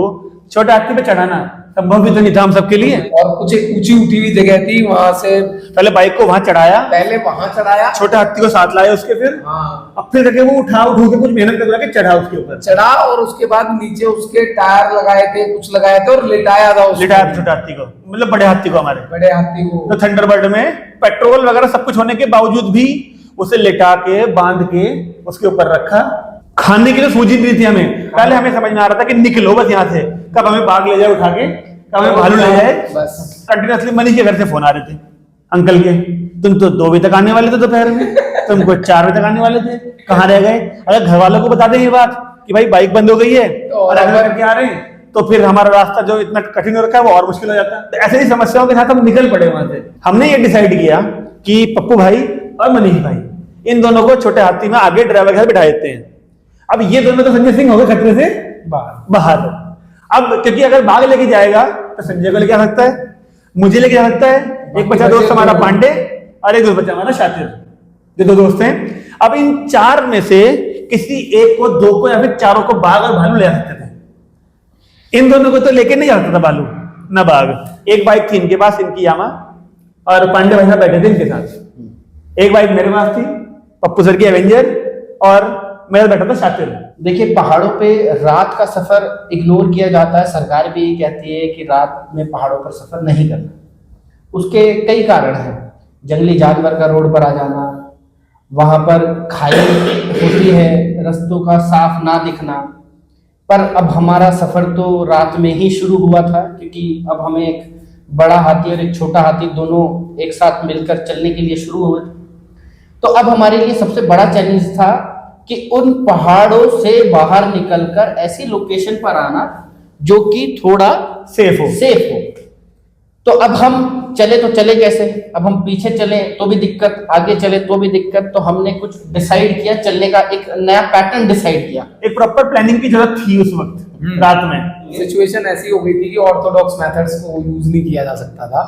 छोटे हाथी पे चढ़ाना संभव भी तो नहीं था हम सबके लिए। और कुछ एक ऊंची उठी हुई जगह थी, वहां से पहले बाइक को वहां चढ़ाया, पहले वहां चढ़ाया, छोटे हाथी को साथ लाया उसके, फिर हाँ अब फिर करके वो उठा के कुछ मेहनत करवा के चढ़ा उसके ऊपर, चढ़ा, और उसके बाद नीचे उसके टायर लगाए थे, कुछ लगाए थे, और लिटाया था उसको, लिटाया छोटे हाथी को, मतलब बड़े हाथी को हमारे। बड़े हाथी को। तो थंडरबर्ड में पेट्रोल वगैरह सब कुछ होने के बावजूद भी उसे लिटा के बांध के उसके ऊपर रखा। खाने की तो सूझी नहीं थी हमें। पहले हमें समझ में आ रहा था कि निकलो बस यहाँ से, कब हमें बाघ ले जाए उठा के, कब हमें भालू ले जाए। बस कंटिन्यूअसली मनीष के घर से फोन आ रहे थे, अंकल के, तुम तो 2 बजे तक आने वाले थे दोपहर में, तुमको 4 बजे तक आने वाले थे, कहाँ रह गए। अगर घर वालों को बता दें ये बात कि भाई बाइक बंद हो गई है और अगर करके आ रहे हैं, तो फिर हमारा रास्ता जो इतना कठिन हो रखा है वो और मुश्किल हो जाता है। तो ऐसे ही समस्याओं के साथ हम निकल पड़े वहां से। हमने ये डिसाइड किया कि पप्पू भाई और मनीष भाई, इन दोनों को छोटे हाथी में आगे ड्राइवर के साथ बिठा देते हैं। अब ये दोनों तो संजय सिंह हो गए खतरे से बाहर। अब क्योंकि अगर बाघ लेके जाएगा तो संजय को लेके आ सकता है, मुझे लेके जा सकता है, एक बचा दोस्त हमारा पांडे और एक दोस्त बचा हमारा शातिर, जो 2 दोस्त हैं। अब इन 4 में से किसी एक को, 2 को या फिर 4 को बाघ और भालू ले आ सकते थे। इन दोनों को तो लेके नहीं जा सकता था भालू ना बाघ। एक बाइक थी इनके पास, इनकी यामा, और पांडे भाई साहब बैठे थे इनके साथ। एक बाइक मेरे पास थी, पप्पू सर की एवेंजर, और मेरा बैठा था शातिर। देखिए, पहाड़ों पे रात का सफर इग्नोर किया जाता है। सरकार भी ये कहती है कि रात में पहाड़ों पर सफर नहीं करना। उसके कई कारण हैं। जंगली जानवर का रोड पर आ जाना, वहां पर खाई होती है, रस्तों का साफ ना दिखना। पर अब हमारा सफर तो रात में ही शुरू हुआ था, क्योंकि अब हमें एक बड़ा हाथी और एक छोटा हाथी दोनों एक साथ मिलकर चलने के लिए शुरू हुए। तो अब हमारे लिए सबसे बड़ा चैलेंज था कि उन पहाड़ों से बाहर निकलकर ऐसी लोकेशन पर आना जो कि थोड़ा सेफ हो। तो अब हम चले तो चले कैसे? अब हम पीछे चले तो भी दिक्कत, आगे चले तो भी दिक्कत। तो हमने कुछ डिसाइड किया, चलने का एक नया पैटर्न डिसाइड किया। एक प्रॉपर प्लानिंग की जरूरत थी उस वक्त रात में। सिचुएशन ऐसी हो गई थी कि ऑर्थोडॉक्स मेथड्स को यूज नहीं किया जा सकता था।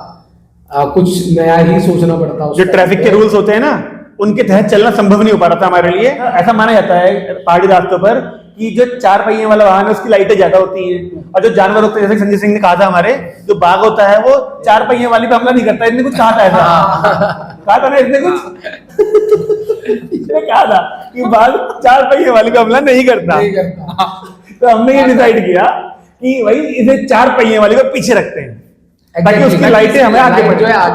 कुछ नया ही सोचना पड़ता जो ट्रैफिक के रूल्स होते हैं ना, उनके तहत चलना संभव नहीं हो पा रहा था हमारे लिए। ऐसा माना जाता है पहाड़ी रास्तों पर कि जो 4 पहिए वाला वाहन है उसकी लाइटें ज्यादा होती हैं, और जो जानवर होते हैं, जैसे संजय सिंह ने कहा था, हमारे जो बाघ होता है वो 4 पहिए वाली पे हमला नहीं करता। इसने कुछ कहा था ऐसा, कहा था ना इसने कुछ, इसने कहा था कि बाघ 4 पहिए वाली पे हमला नहीं करता। तो हमने ये डिसाइड किया कि भाई इसे 4 पहिए वाली को पीछे रखते हैं ताकि उसकी लाइटें हमें आगे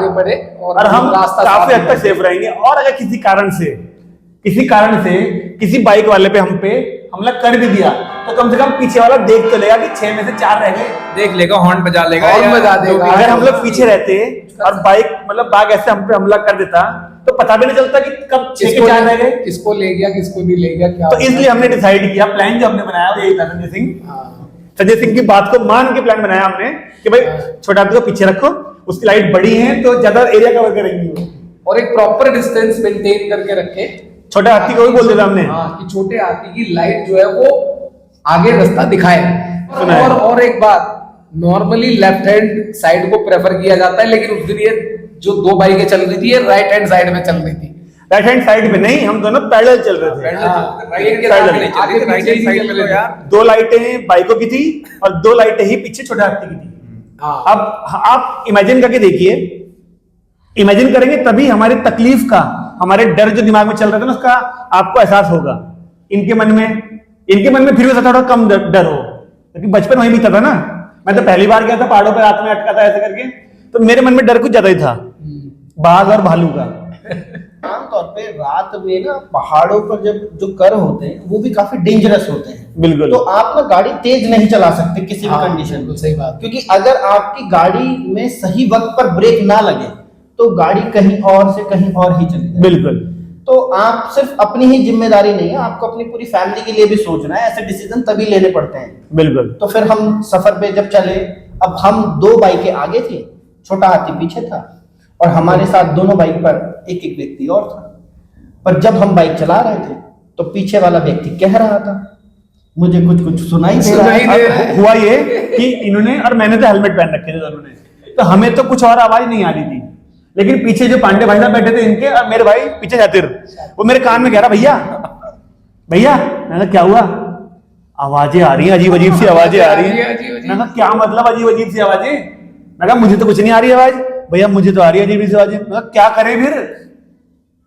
बढ़े और हम काफी हद तक सेफ रहेंगे। और अगर किसी कारण से किसी बाइक वाले पे हम पे हमला कर भी दिया तो कम से कम पीछे वाला देख तो लेगा कि 6 में से 4 रह गए, देख लेगा, हॉर्न बजा लेगा, हॉर्न बजा देगा। अगर हम लोग पीछे रहते और बाइक मतलब बाघ ऐसे हम पे हमला कर देता तो पता भी नहीं चलता कि कब 6 के 4 रह गए, किसको ले गया किसको नहीं ले गया क्या। तो इसलिए हमने डिसाइड किया, प्लान जो हमने बनाया वो यही था। संजय सिंह की बात को मान के प्लान बनाया हमने कि भाई छोटा हाथी को पीछे रखो, उसकी लाइट बड़ी है तो ज्यादा एरिया कवर करेंगी वो, और एक प्रॉपर डिस्टेंस मेंटेन करके रखे। छोटा हाथी को भी बोल देता हमने कि छोटे हाथी की लाइट जो है वो आगे रास्ता दिखाए। और एक बात, नॉर्मली लेफ्ट हैंड साइड को प्रेफर किया जाता है, लेकिन उस दिन ये जो 2 बाइकें चल रही थी ये राइट हैंड साइड में चल रही थी। राइट हैंड साइड पे नहीं, हम दोनों पैरेलल चल रहे थे। यार 2 लाइटें बाइकों की थी और 2 लाइटें ही पीछे छोटे हाथी की थी। अब आप इमेजिन करके देखिए, इमेजिन करेंगे तभी हमारी तकलीफ का, हमारे डर जो दिमाग में चल रहा था ना उसका आपको एहसास होगा। इनके मन में फिर भी थोड़ा कम डर हो, क्योंकि बचपन वहीं बीता था ना। मैं तो पहली बार गया था पहाड़ों पर, रात में अटका था ऐसे करके, तो मेरे मन में डर कुछ ज्यादा ही था बाघ और भालू का। आमतौर पे रात में ना पहाड़ों पर जब जो कर्व होते हैं वो भी काफी डेंजरस होते हैं। बिल्कुल। तो आप ना गाड़ी तेज नहीं चला सकते किसी भी कंडीशन में। सही बात। क्योंकि अगर आपकी गाड़ी में सही वक्त पर ब्रेक ना लगे तो गाड़ी कहीं और से कहीं और ही चली जाए। बिल्कुल। तो आप सिर्फ अपनी ही जिम्मेदारी नहीं है, आपको अपनी पूरी फैमिली के लिए भी सोचना है। ऐसे डिसीजन तभी लेने पड़ते हैं। बिल्कुल। तो फिर हम सफर पे जब चले, अब हम 2 बाइकें आगे थे, छोटा हाथी पीछे था, और हमारे साथ दोनों बाइक पर एक व्यक्ति और था। पर जब हम बाइक चला रहे थे तो पीछे वाला व्यक्ति कह रहा था, मुझे कुछ सुनाई दे रहा है। हुआ ये कि इन्होंने और मैंने तो हेलमेट पहन रखे थे दोनों ने, तो हमें तो कुछ और आवाज नहीं आ रही थी, लेकिन पीछे जो पांडे भाई साहब बैठे थे इनके और मेरे भाई पीछे जातिर, वो मेरे कान में कह रहा, भैया भैया। मैंने क्या हुआ? आवाजें आ रही हैं, अजीब अजीब सी आवाजें आ रही है। मैंने कहा क्या मतलब अजीब अजीब सी आवाजें? मैं कहा मुझे तो कुछ नहीं आ रही आवाज। भैया मुझे तो आ रही है अजीब सी आवाजें। मैं कहा क्या करें फिर?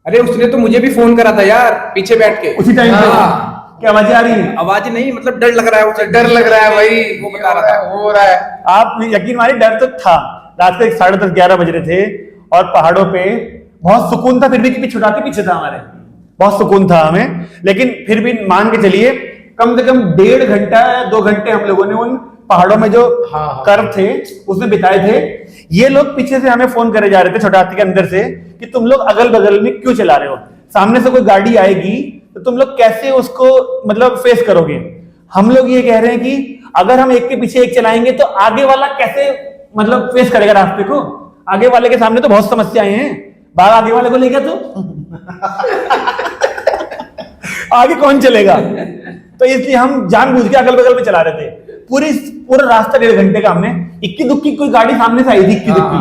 अरे उसने तो मुझे भी फोन करा था यार, पीछे बैठ के उसी टाइम पे क्या आवाजें आ रही है? आवाज नहीं, मतलब डर लग रहा है, उसे डर लग रहा है भाई, वो बता रहा था हो रहा है। आप यकीन मानिए डर तो था। रात के 10:30 11 बज रहे थे और पहाड़ों पे बहुत सुकून था, फिर भी छुटा के पीछे था हमारे, बहुत सुकून था हमें। लेकिन फिर भी मान के चलिए कम से कम 1.5 घंटा या 2 घंटे हम लोगों ने उन पहाड़ों में जो कर्व थे उसमें बिताए थे। ये लोग पीछे से हमें फोन करे जा रहे थे छोटा हाथी के अंदर से कि तुम लोग अगल बगल में क्यों चला रहे हो, सामने से कोई गाड़ी आएगी तो तुम लोग कैसे उसको मतलब फेस करोगे। हम लोग ये कह रहे हैं कि अगर हम एक के पीछे एक चलाएंगे तो आगे वाला कैसे मतलब फेस करेगा रास्ते को? आगे वाले के सामने तो बहुत समस्याएं हैं, बाघ आगे वाले को ले गया तो आगे कौन चलेगा? तो इसलिए हम जानबूझ के अगल बगल में चला रहे थे। पूरा रास्ता 1.5 घंटे का हमने इक्की दुक्की कोई गाड़ी सामने से आई थी, इक्की दुक्की,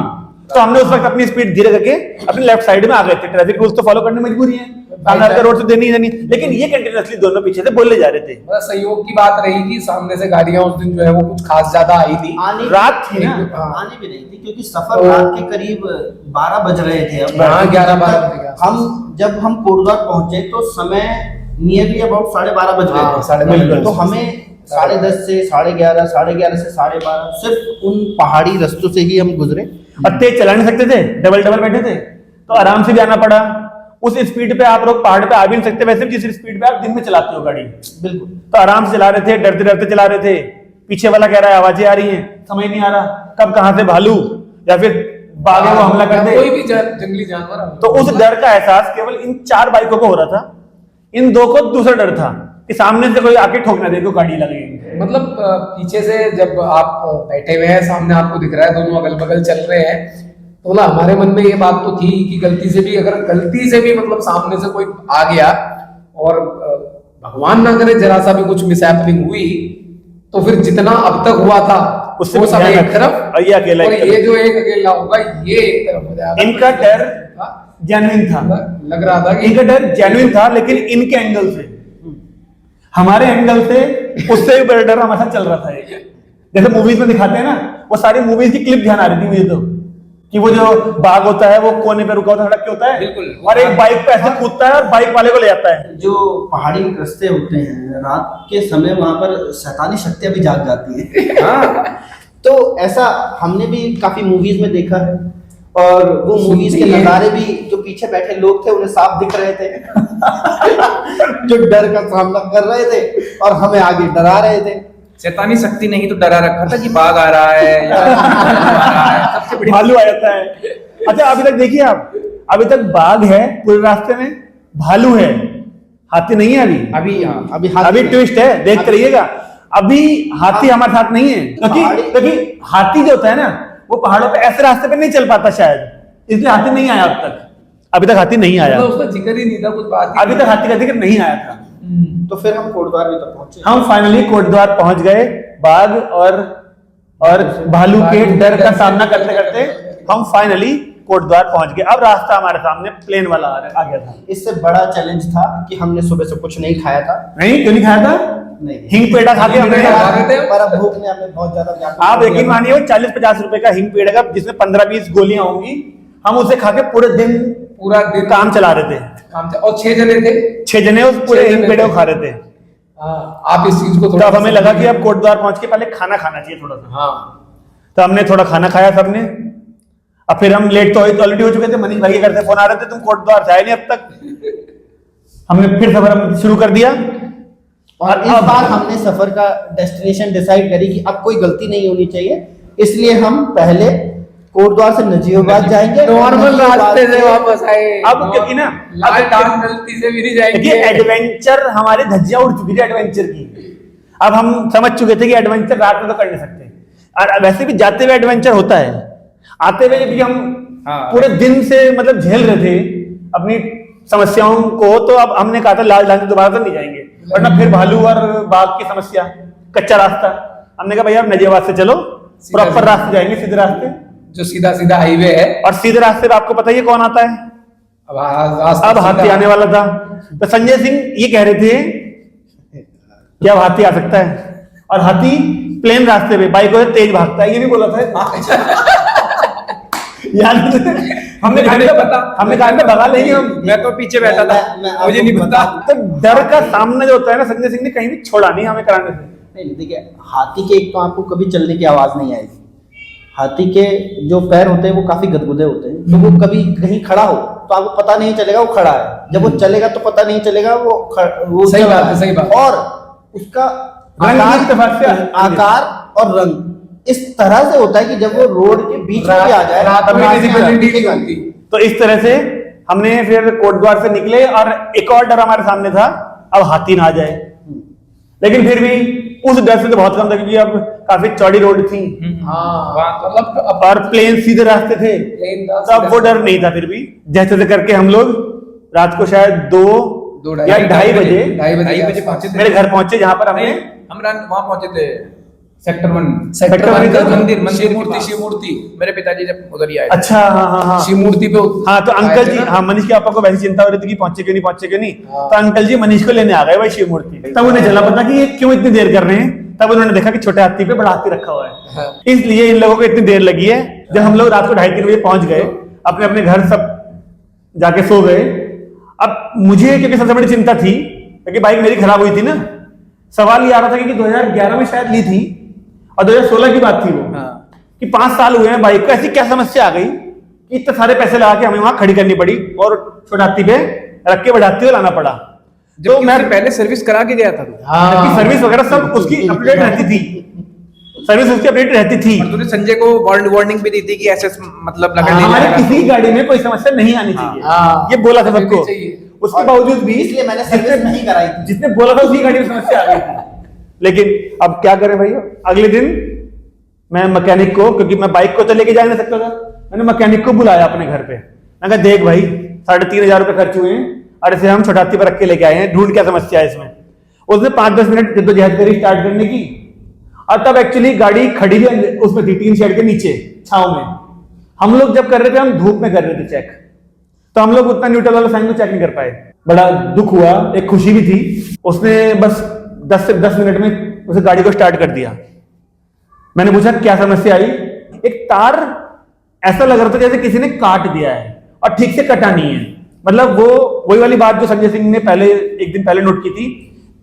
तो हमने उस वक्त अपनी स्पीड धीरे करके अपने लेफ्ट साइड में आ गए थे। ट्रैफिक रूल्स तो फॉलो करने मजबूरी है, रोड तो देनी ही देनी, लेकिन ये कंटिन्यूअसली दोनों पीछे से बोलने जा रहे थे। सहयोग की बात रही कि सामने से गाड़ियां उस दिन जो है वो कुछ खास ज्यादा आई थी, रात थी ना, आने भी नहीं थी क्योंकि सफर रात के करीब 12 बज रहे थे। अब 11-12 हम जब हम कोटद्वार पहुंचे तो समय नियरली अबाउट 12:30 बज गए थे। तो हमें 10:30 से 11:30, 11:30 से 12:30 सिर्फ उन पहाड़ी रास्तों से ही हम गुजरे। और तेज चला नहीं सकते थे, डबल बैठे थे, तो आराम से भी आना पड़ा। उस स्पीड पे आप लोग पहाड़ पे आ भी नहीं सकते वैसे, जिस स्पीड पे आप दिन में चलाते हो गाड़ी, बिल्कुल। तो आराम से चला रहे थे, डरते डरते चला रहे थे। पीछे वाला कह रहा है आवाजें आ रही हैं, समझ नहीं आ रहा कब कहां से भालू या फिर बाघ वो हमला कर दे, कोई भी जंगली जानवर। तो उस डर का एहसास केवल इन 4 बाइकों को हो रहा था। इन 2 को दूसरा डर था कि सामने से कोई आके ठोकना दे तो गाड़ी लगेगी। मतलब पीछे से जब आप बैठे हुए हैं, सामने आपको दिख रहा है, दोनों अगल बगल चल रहे हैं, तो ना हमारे मन में ये बात तो थी कि गलती से भी मतलब सामने से कोई आ गया और भगवान ना करे जरा सा भी कुछ मिसहैपनिंग हुई तो फिर जितना अब तक हुआ था उससे वो सब ध्यान एक रखना। तरफ और ये अकेला और एक ये तरफ। जो एक अकेला होगा ये एक तरफ हो जाएगा। इनका डर हाँ, जेन्युइन था, लग रहा था कि इनका डर जेन्युइन था, लेकिन इनके एंगल से, हमारे एंगल से उससे भी बड़ा डर हमारे साथ चल रहा था। जैसे मूवीज में दिखाते हैं ना, वो सारी मूवीज की क्लिप ध्यान आ रही थी मुझे तो, कि वो जो बाघ होता है वो कोने पे रुका होता है, सड़क पे होता है, बिल्कुल। और एक बाइक पे ऐसे कूदता है और बाइक वाले को ले जाता है। जो पहाड़ी रास्ते होते हैं रात के समय वहां पर शैतानी शक्तियां भी जाग जाती हैं। हाँ, तो ऐसा हमने भी काफी मूवीज में देखा है, और वो मूवीज के सुनती है। नजारे भी, जो पीछे बैठे लोग थे उन्हें साफ दिख रहे थे जो डर का सामना कर रहे थे और हमें आगे डरा रहे थे। शैतानी शक्ति नहीं तो डरा रखा था कि बाघ आ रहा है या आ रहा है, सबसे बड़ी भालू आ जाता है। अच्छा, अभी तक देखिए आप, अभी तक बाघ है पूरे रास्ते में, भालू है, हाथी नहीं है अभी। अभी हाँ अभी अभी ट्विस्ट है, देखते रहिएगा। अभी हाथी हमारे साथ नहीं है, क्योंकि हाथी जो होता है ना, वो पहाड़ों पे ऐसे रास्ते पे नहीं चल पाता शायद, इसलिए हाथी नहीं आया अब तक। अभी तक हाथी नहीं आया, मतलब उसका जिक्र ही नहीं था, कुछ बात ही अभी तक हाथी का जिक्र नहीं आया था। तो फिर हम कोटद्वार भी तक पहुंचे। हम फाइनली कोटद्वार पहुंच गए। बाघ और भालू के डर का सामना करते करते हम फाइनली कोटद्वार पहुंच गए। अब रास्ता हमारे सामने प्लेन वाला आ गया था। इससे बड़ा चैलेंज था कि हमने सुबह से कुछ नहीं खाया था। नहीं, क्यों नहीं खाया था? नहीं, हिंग पेड़ा खा के हिंग पेड़ा खा हमने, रहे थे। पर अब भूख ने हमें बहुत ज्यादा व्याकुल आप कर यकीन दिया। मानिए, वो 40-50 रुपए का हिंग पेड़ा का, जिसमें 15-20 गोलियां होंगी, हम उसे खा के पूरे दिन पूरा दिन काम चला रहे थे। और 6 जने थे। 6 जने उस पूरे 6 हिंग जने पेड़े थे। को खा रहे थे। हाँ, आप इस चीज को तो थोड़ा अब हमें लगा कि अब कोटद्वार पहुंच के पहले खाना खाना चाहिए थोड़ा सा। हाँ, तो हमने थोड़ा खाना खाया सबने। अब फिर हम लेट तो ऑलरेडी हो चुके थे, मनीष भाई के घर से फोन आ रहे थे, तुम कोटद्वार से आए नहीं अब तक। हमने फिर सफर शुरू कर दिया। और इस बार हमने सफर का डेस्टिनेशन डिसाइड करी कि अब कोई गलती नहीं होनी चाहिए, इसलिए हम पहले कोटद्वार से नजीबाबाद जाएंगे। नॉर्मल नजीबाबाद रास्ते से वापस आए। अब क्योंकि ना, लाल डाल गलती से भी नहीं देखिए, जाएंगे। एडवेंचर, हमारी धज्जियां उड़ चुकी थी एडवेंचर की। अब हम समझ चुके थे कि एडवेंचर रात में तो कर नहीं सकते, और वैसे भी जाते हुए एडवेंचर होता है, आते हुए भी हम पूरे दिन से मतलब झेल रहे थे अपनी समस्याओं को। तो अब हमने कहा था लाल डाल से दोबारा तो नहीं जाएंगे, वरना फिर भालू और बाघ की समस्या, कच्चा रास्ता। हमने कहा भैया, अब नजीबाबाद से चलो, प्रॉपर रास्ते जाएंगे, सीधे रास्ते, जो सीधा सीधा हाईवे है। और सीधे रास्ते पे आपको पता ही है कौन आता है, अब हाथी आने वाला था। तो संजय सिंह ये कह रहे थे कि अब हाथी आ सकता है, और हाथी प्लेन रास्ते पे बाइकों से तेज भागता है, ये भी बोला था। याद है? हमने कहा था भगा लेंगे हम। मैं तो पीछे बैठा था, मैं मुझे नहीं आपको पता। तो डर का सामना जो होता है ना, संजय सिंह ने कहीं भी छोड़ा नहीं हमें कराने से। नहीं, देखिए, हाथी के एक तो आपको कभी चलने की आवाज नहीं आएगी। हाथी के जो पैर होते हैं वो काफी गदगदे होते हैं, तो वो कभी कहीं खड़ा हो तो आपको पता नहीं चलेगा वो खड़ा है, जब वो चलेगा तो पता नहीं चलेगा वो सही चल बात रहा है, सही बात। और उसका रंग भी इत्तेफाक से आकार और रंग इस तरह से होता है कि जब वो रोड के बीच में भी आ जाए रात में रात visibility नहीं दिखेगा होती। तो इस तरह से हमने फिर कोटद्वार से निकले, और एक और डर हमारे सामने था, अब हाथी ना आ जाए। लेकिन फिर भी उस डर से तो बहुत कम था, क्योंकि अब काफी चौड़ी रोड थी हाँ, मतलब अब और प्लेन सीधे रास्ते थे, प्लेन था, तो अब वो डर नहीं था। फिर भी जैसे तैसे करके हम लोग रात को शायद 2 या 2:30 बजे 2:30 पहुंचे थे। मेरे घर पहुंचे, जहां पर हमने हम वहां पहुंचे थे सेक्टर 1 सेक्टर वन का मंदिर शिव के पास। शिव मूर्ति मेरे पिताजी जब उधर ही आए थे। अच्छा, हाँ, शिव मूर्ति पे हाँ, तो आए अंकल थे जी, ना। हाँ, मनीष के पापा को वैसी चिंता हो रही थी कि पहुंचे क्यों नहीं, पहुंचे क्यों नहीं। हाँ। तो अंकल जी मनीष को लेने आ गए भाई शिव मूर्ति। तब उन्हें चला पता कि ये क्यों इतनी देर कर रहे हैं। तब उन्होंने देखा कि छोटे हाथी पे बड़ा हाथी रखा हुआ है, हाँ। इसलिए इन लोगों को इतनी देर लगी है। जब हम लोग रात को 2:30-3 बजे पहुंच गए, अपने अपने घर सब जाके सो गए। अब मुझे क्योंकि सबसे बड़ी चिंता थी, क्योंकि बाइक मेरी खराब हुई थी ना, सवाल ये आ रहा था कि 2011 में शायद ली थी और 2016 की बात थी वो, कि 5 साल हुए हैं बाइक को, ऐसी क्या समस्या आ गई कि इतने सारे पैसे लगा के हमें वहां खड़ी करनी पड़ी और छोटे हाथी पे रख के बड़े हाथी को लाना पड़ा। तो मैं पहले सर्विस करा के गया था तू। जबकि सर्विस वगैरह सब उसकी अपडेट रहती थी, सर्विस उसकी अपडेट रहती थी। और तूने संजय को वार्निंग भी दी थी कि ऐसे मतलब लगा हमारे किसी गाड़ी में कोई समस्या नहीं आनी चाहिए, ये बोला था सबको। उसके बावजूद भी इसलिए मैंने सर्विस नहीं कराई थी। जिसने बोला था उसी गाड़ी में समस्या आ गई थी। लेकिन अब क्या करें भैया, अगले दिन मैं मैकेनिक को, क्योंकि मैं बाइक को तो लेके जा नहीं सकता था, मैंने मैकेनिक को बुलाया अपने घर पे। मैं कहा देख भाई 3,500 रुपए खर्च हुए हैं और इसे हम छोटाती पर रख के लेके आए हैं, ढूंढ क्या समस्या है इसमें। उसने 5-10 मिनट जद्दोजहद करी स्टार्ट करने की, और तब एक्चुअली गाड़ी खड़ी भी उसमें थी, टीन शेड के नीचे छांव में। हम लोग जब कर रहे थे, हम धूप में कर रहे थे चेक, तो हम लोग उतना न्यूट्रल वाला साइन को चेक नहीं कर पाए। बड़ा दुख हुआ, एक खुशी भी थी। उसने बस 10 से 10 मिनट में उसे गाड़ी को स्टार्ट कर दिया। मैंने पूछा क्या समस्या आई? एक तार ऐसा लग रहा था जैसे किसी ने काट दिया है और ठीक से कटा नहीं है। मतलब वो वही वाली बात जो संजय सिंह ने एक दिन पहले नोट की थी,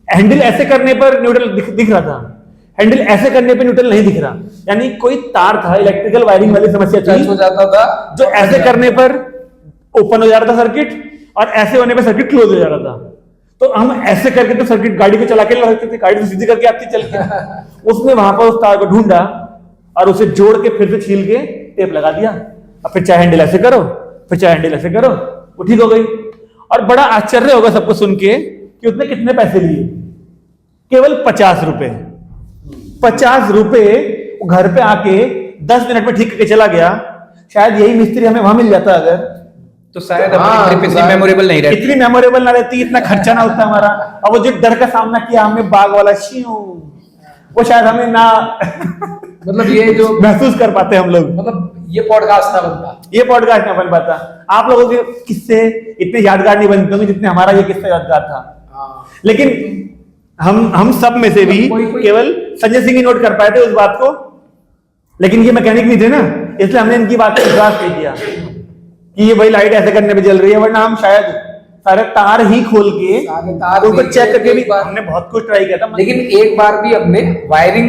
हैंडल ऐसे करने पर न्यूट्रल दिख रहा था, हैंडल ऐसे करने पे न्यूट्रल नहीं दिख रहा। यानी कोई तार था, इलेक्ट्रिकल वायरिंग वाली समस्या थी, हो जाता था, जो ऐसे करने पर ओपन हो जा रहा था सर्किट और ऐसे होने पे सर्किट क्लोज हो जा रहा था। तो हम ऐसे करके तो सर्किट गाड़ी को चला के लगा सकते थे, गाड़ी तो सीधी करके आती चल के। उसने वहां पर उस तार को ढूंढा और उसे जोड़ के फिर से छील के टेप लगा दिया। अब फिर चाहे हैंडल ऐसे करो, फिर चाहे हैंडल ऐसे करो, वो ठीक हो गई। और बड़ा आश्चर्य होगा सबको सुन के कि उसने कितने पैसे लिए? केवल 50 रुपए। 50 रुपए घर पे आके 10 मिनट में ठीक करके चला गया। शायद यही मिस्त्री हमें वहां मिल जाता अगर, तो शायद अपनी ट्रिप इतनी मेमोरेबल नहीं रहती, इतनी मेमोरेबल ना रहती, इतना खर्चा ना होता हमारा। और वो जो डर का सामना किया हमने, बाग वाला शिव, वो शायद हमें ना मतलब ये जो महसूस कर पाते हम लोग। मतलब ये पॉडकास्ट ना बनता, ये पॉडकास्ट ना बन पाता। आप लोगों के किस्से इतने यादगार नहीं बनते होंगे जितने हमारा ये किस्सा यादगार था। लेकिन हम सब में से भी केवल संजय सिंह ही नोट कर पाए थे उस बात को। लेकिन ये मैकेनिक नहीं थे ना, इसलिए हमने इनकी बात को विश्वास नहीं किया कि ये भाई लाइट ऐसे करने पे जल रही है, वरना हम शायद सारे तार ही खोल के ऊपर चेक करके भी हमने बहुत कुछ ट्राई किया था। लेकिन एक बार भी हमने वायरिंग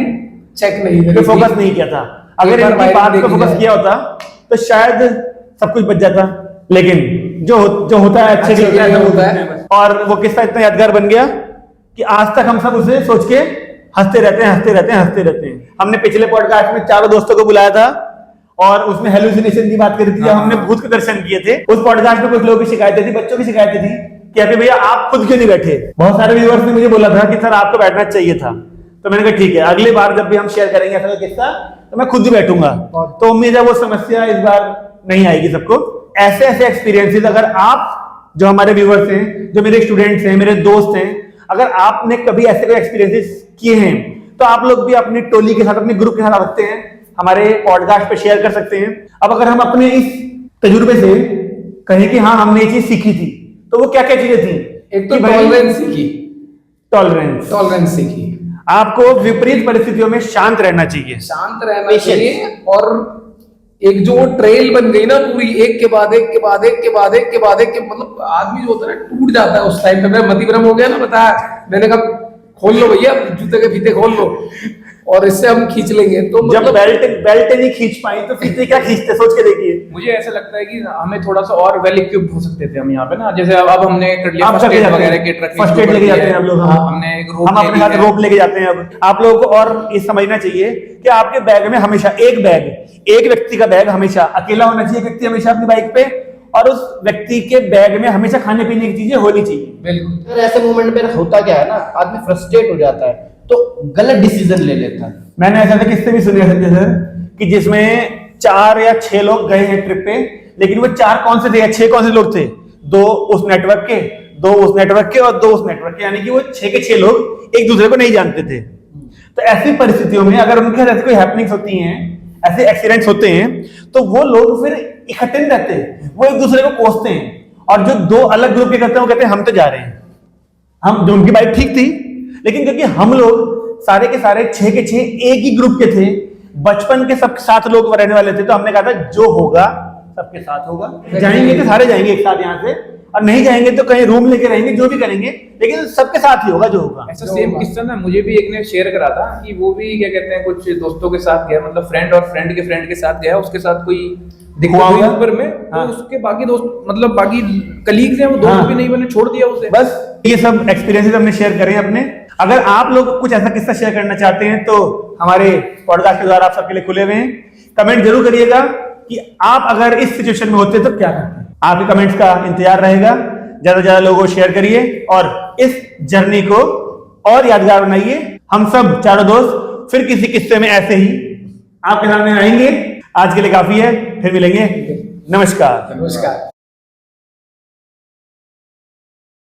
चेक नहीं फोकस नहीं किया था। अगर इनकी बात पे फोकस किया होता तो शायद सब कुछ बच जाता। लेकिन जो होता है अच्छे के लिए होता है। और वो किस्सा इतना यादगार बन गया कि आज तक हम सब उसे सोच के हंसते रहते हैं। हमने पिछले पॉडकास्ट में 4 दोस्तों को बुलाया था और उसमें हेलुसिनेशन की बात करी थी, हमने भूत के दर्शन किए थे। उस पॉडकास्ट में कुछ लोगों की शिकायतें थी, बच्चों की शिकायतें थी कि अभी भैया आप खुद क्यों नहीं बैठे। बहुत सारे व्यूअर्स ने मुझे बोला था कि सर आपको बैठना चाहिए था। तो मैंने कहा ठीक है, अगली बार जब भी हम शेयर करेंगे ऐसा कोई किस्सा तो मैं खुद ही बैठूंगा। तो उम्मीद है वो समस्या इस बार नहीं आएगी सबको। ऐसे एक्सपीरियंसेस अगर आप, जो हमारे व्यूअर्स हैं, जो मेरे स्टूडेंट्स हैं, मेरे दोस्त हैं, अगर आपने कभी ऐसे कोई एक्सपीरियंसेस किए हैं तो आप लोग भी अपनी टोली के साथ, अपने ग्रुप के साथ आ सकते हैं, हमारे पॉडकास्ट पे शेयर कर सकते हैं। अब अगर हम अपने इस तजुर्बे से कहें कि हाँ हमने ये चीज सीखी थी, तो वो क्या क्या चीजें थी? एक तो टॉलरेंस सीखी, टॉलरेंस सीखी। आपको विपरीत परिस्थितियों में शांत रहना चाहिए, शांत रहना चाहिए। और एक जो ट्रेल बन गई ना पूरी, एक के बाद एक के बाद एक के बाद एक के बाद एक के, मतलब आदमी जो होता है ना टूट जाता है उस टाइम पे। मैं मतिभ्रम हो गया ना, बताया मैंने कहा खोल लो भैया जूते के फीते खोल लो और इससे हम खींच लेंगे। तो जब बेल्ट नहीं खींच पाई तो फीते क्या खींचते, सोच के देखिए। मुझे ऐसा लगता है कि हमें थोड़ा सा और वेल इक्विप्ड हो सकते थे हम यहाँ पे ना। जैसे अब हमने कर लिया फर्स्ट एड वगैरह के ट्रक, फर्स्ट एड लेके जाते हैं हम लोग। हमने एक रोप, हम अपने साथ रोप लेके जाते हैं। अब आप लोगों को और ये समझना चाहिए कि आपके बैग में हमेशा एक व्यक्ति का बैग हमेशा अकेला होना चाहिए, व्यक्ति हमेशा अपनी बाइक पे, और उस व्यक्ति के बैग में हमेशा खाने पीने की चीजें होनी चाहिए। बिल्कुल। ऐसे मोमेंट में होता क्या है ना, आदमी फ्रस्ट्रेट हो जाता है तो गलत डिसीजन ले लेता है। मैंने ऐसा किस्से भी सुने संजय सर कि जिसमें 4 या 6 लोग गए हैं ट्रिप पे, लेकिन वो 4 कौन से थे या 6 कौन से लोग थे? 2 उस नेटवर्क के, 2 उस नेटवर्क के और 2 उस नेटवर्क के, यानी कि वो 6 के 6 लोग एक दूसरे को नहीं जानते थे। तो ऐसी परिस्थितियों में अगर उनके साथ ऐसी कोई हैपनिंग्स होती हैं, ऐसे एक्सीडेंट्स होते हैं, तो वो लोग फिर इकट्ठे नहीं रहते, वो एक दूसरे को कोसते हैं। और जो 2 अलग ग्रुप के करते हैं वो कहते हैं हम तो जा रहे हैं, हम, जो उनकी बाइक ठीक थी, लेकिन क्योंकि हम लोग सारे के सारे 6 के 6 एक ही ग्रुप के थे, बचपन के सब 7 लोग रहने वाले थे, तो हमने कहा था जो होगा सबके साथ होगा। जाएंगे तो सारे जाएंगे एक साथ यहाँ से, और नहीं जाएंगे तो कहीं रूम लेके रहेंगे, जो भी करेंगे, लेकिन सबके साथ ही होगा जो होगा। ऐसा सेम किस्सा ना मुझे भी एक ने शेयर करा था कि वो भी क्या कहते हैं कुछ दोस्तों के साथ गया, मतलब फ्रेंड और फ्रेंड के साथ गया, उसके साथ कोई दिखा हुआ ऊपर में, तो उसके बाकी दोस्त, मतलब बाकी कलीग्स हैं, वो दोस्त भी नहीं बने, छोड़ दिया उसे। बस ये सब एक्सपीरियंसेस हमने शेयर करे हैं अपने। अगर आप लोग कुछ ऐसा किस्सा शेयर करना चाहते हैं तो हमारे पॉडकास्ट के द्वारा आप सबके लिए खुले हुए हैं। कमेंट जरूर करिएगा कि आप अगर इस सिचुएशन में होते तो क्या करते। आपके कमेंट्स का इंतजार रहेगा। ज्यादा से ज्यादा लोगों को शेयर करिए और इस जर्नी को और यादगार बनाइए। हम सब चारों दोस्त फिर किसी किस्से में ऐसे ही आपके सामने आएंगे। आज के लिए काफी है, फिर मिलेंगे। नमस्कार।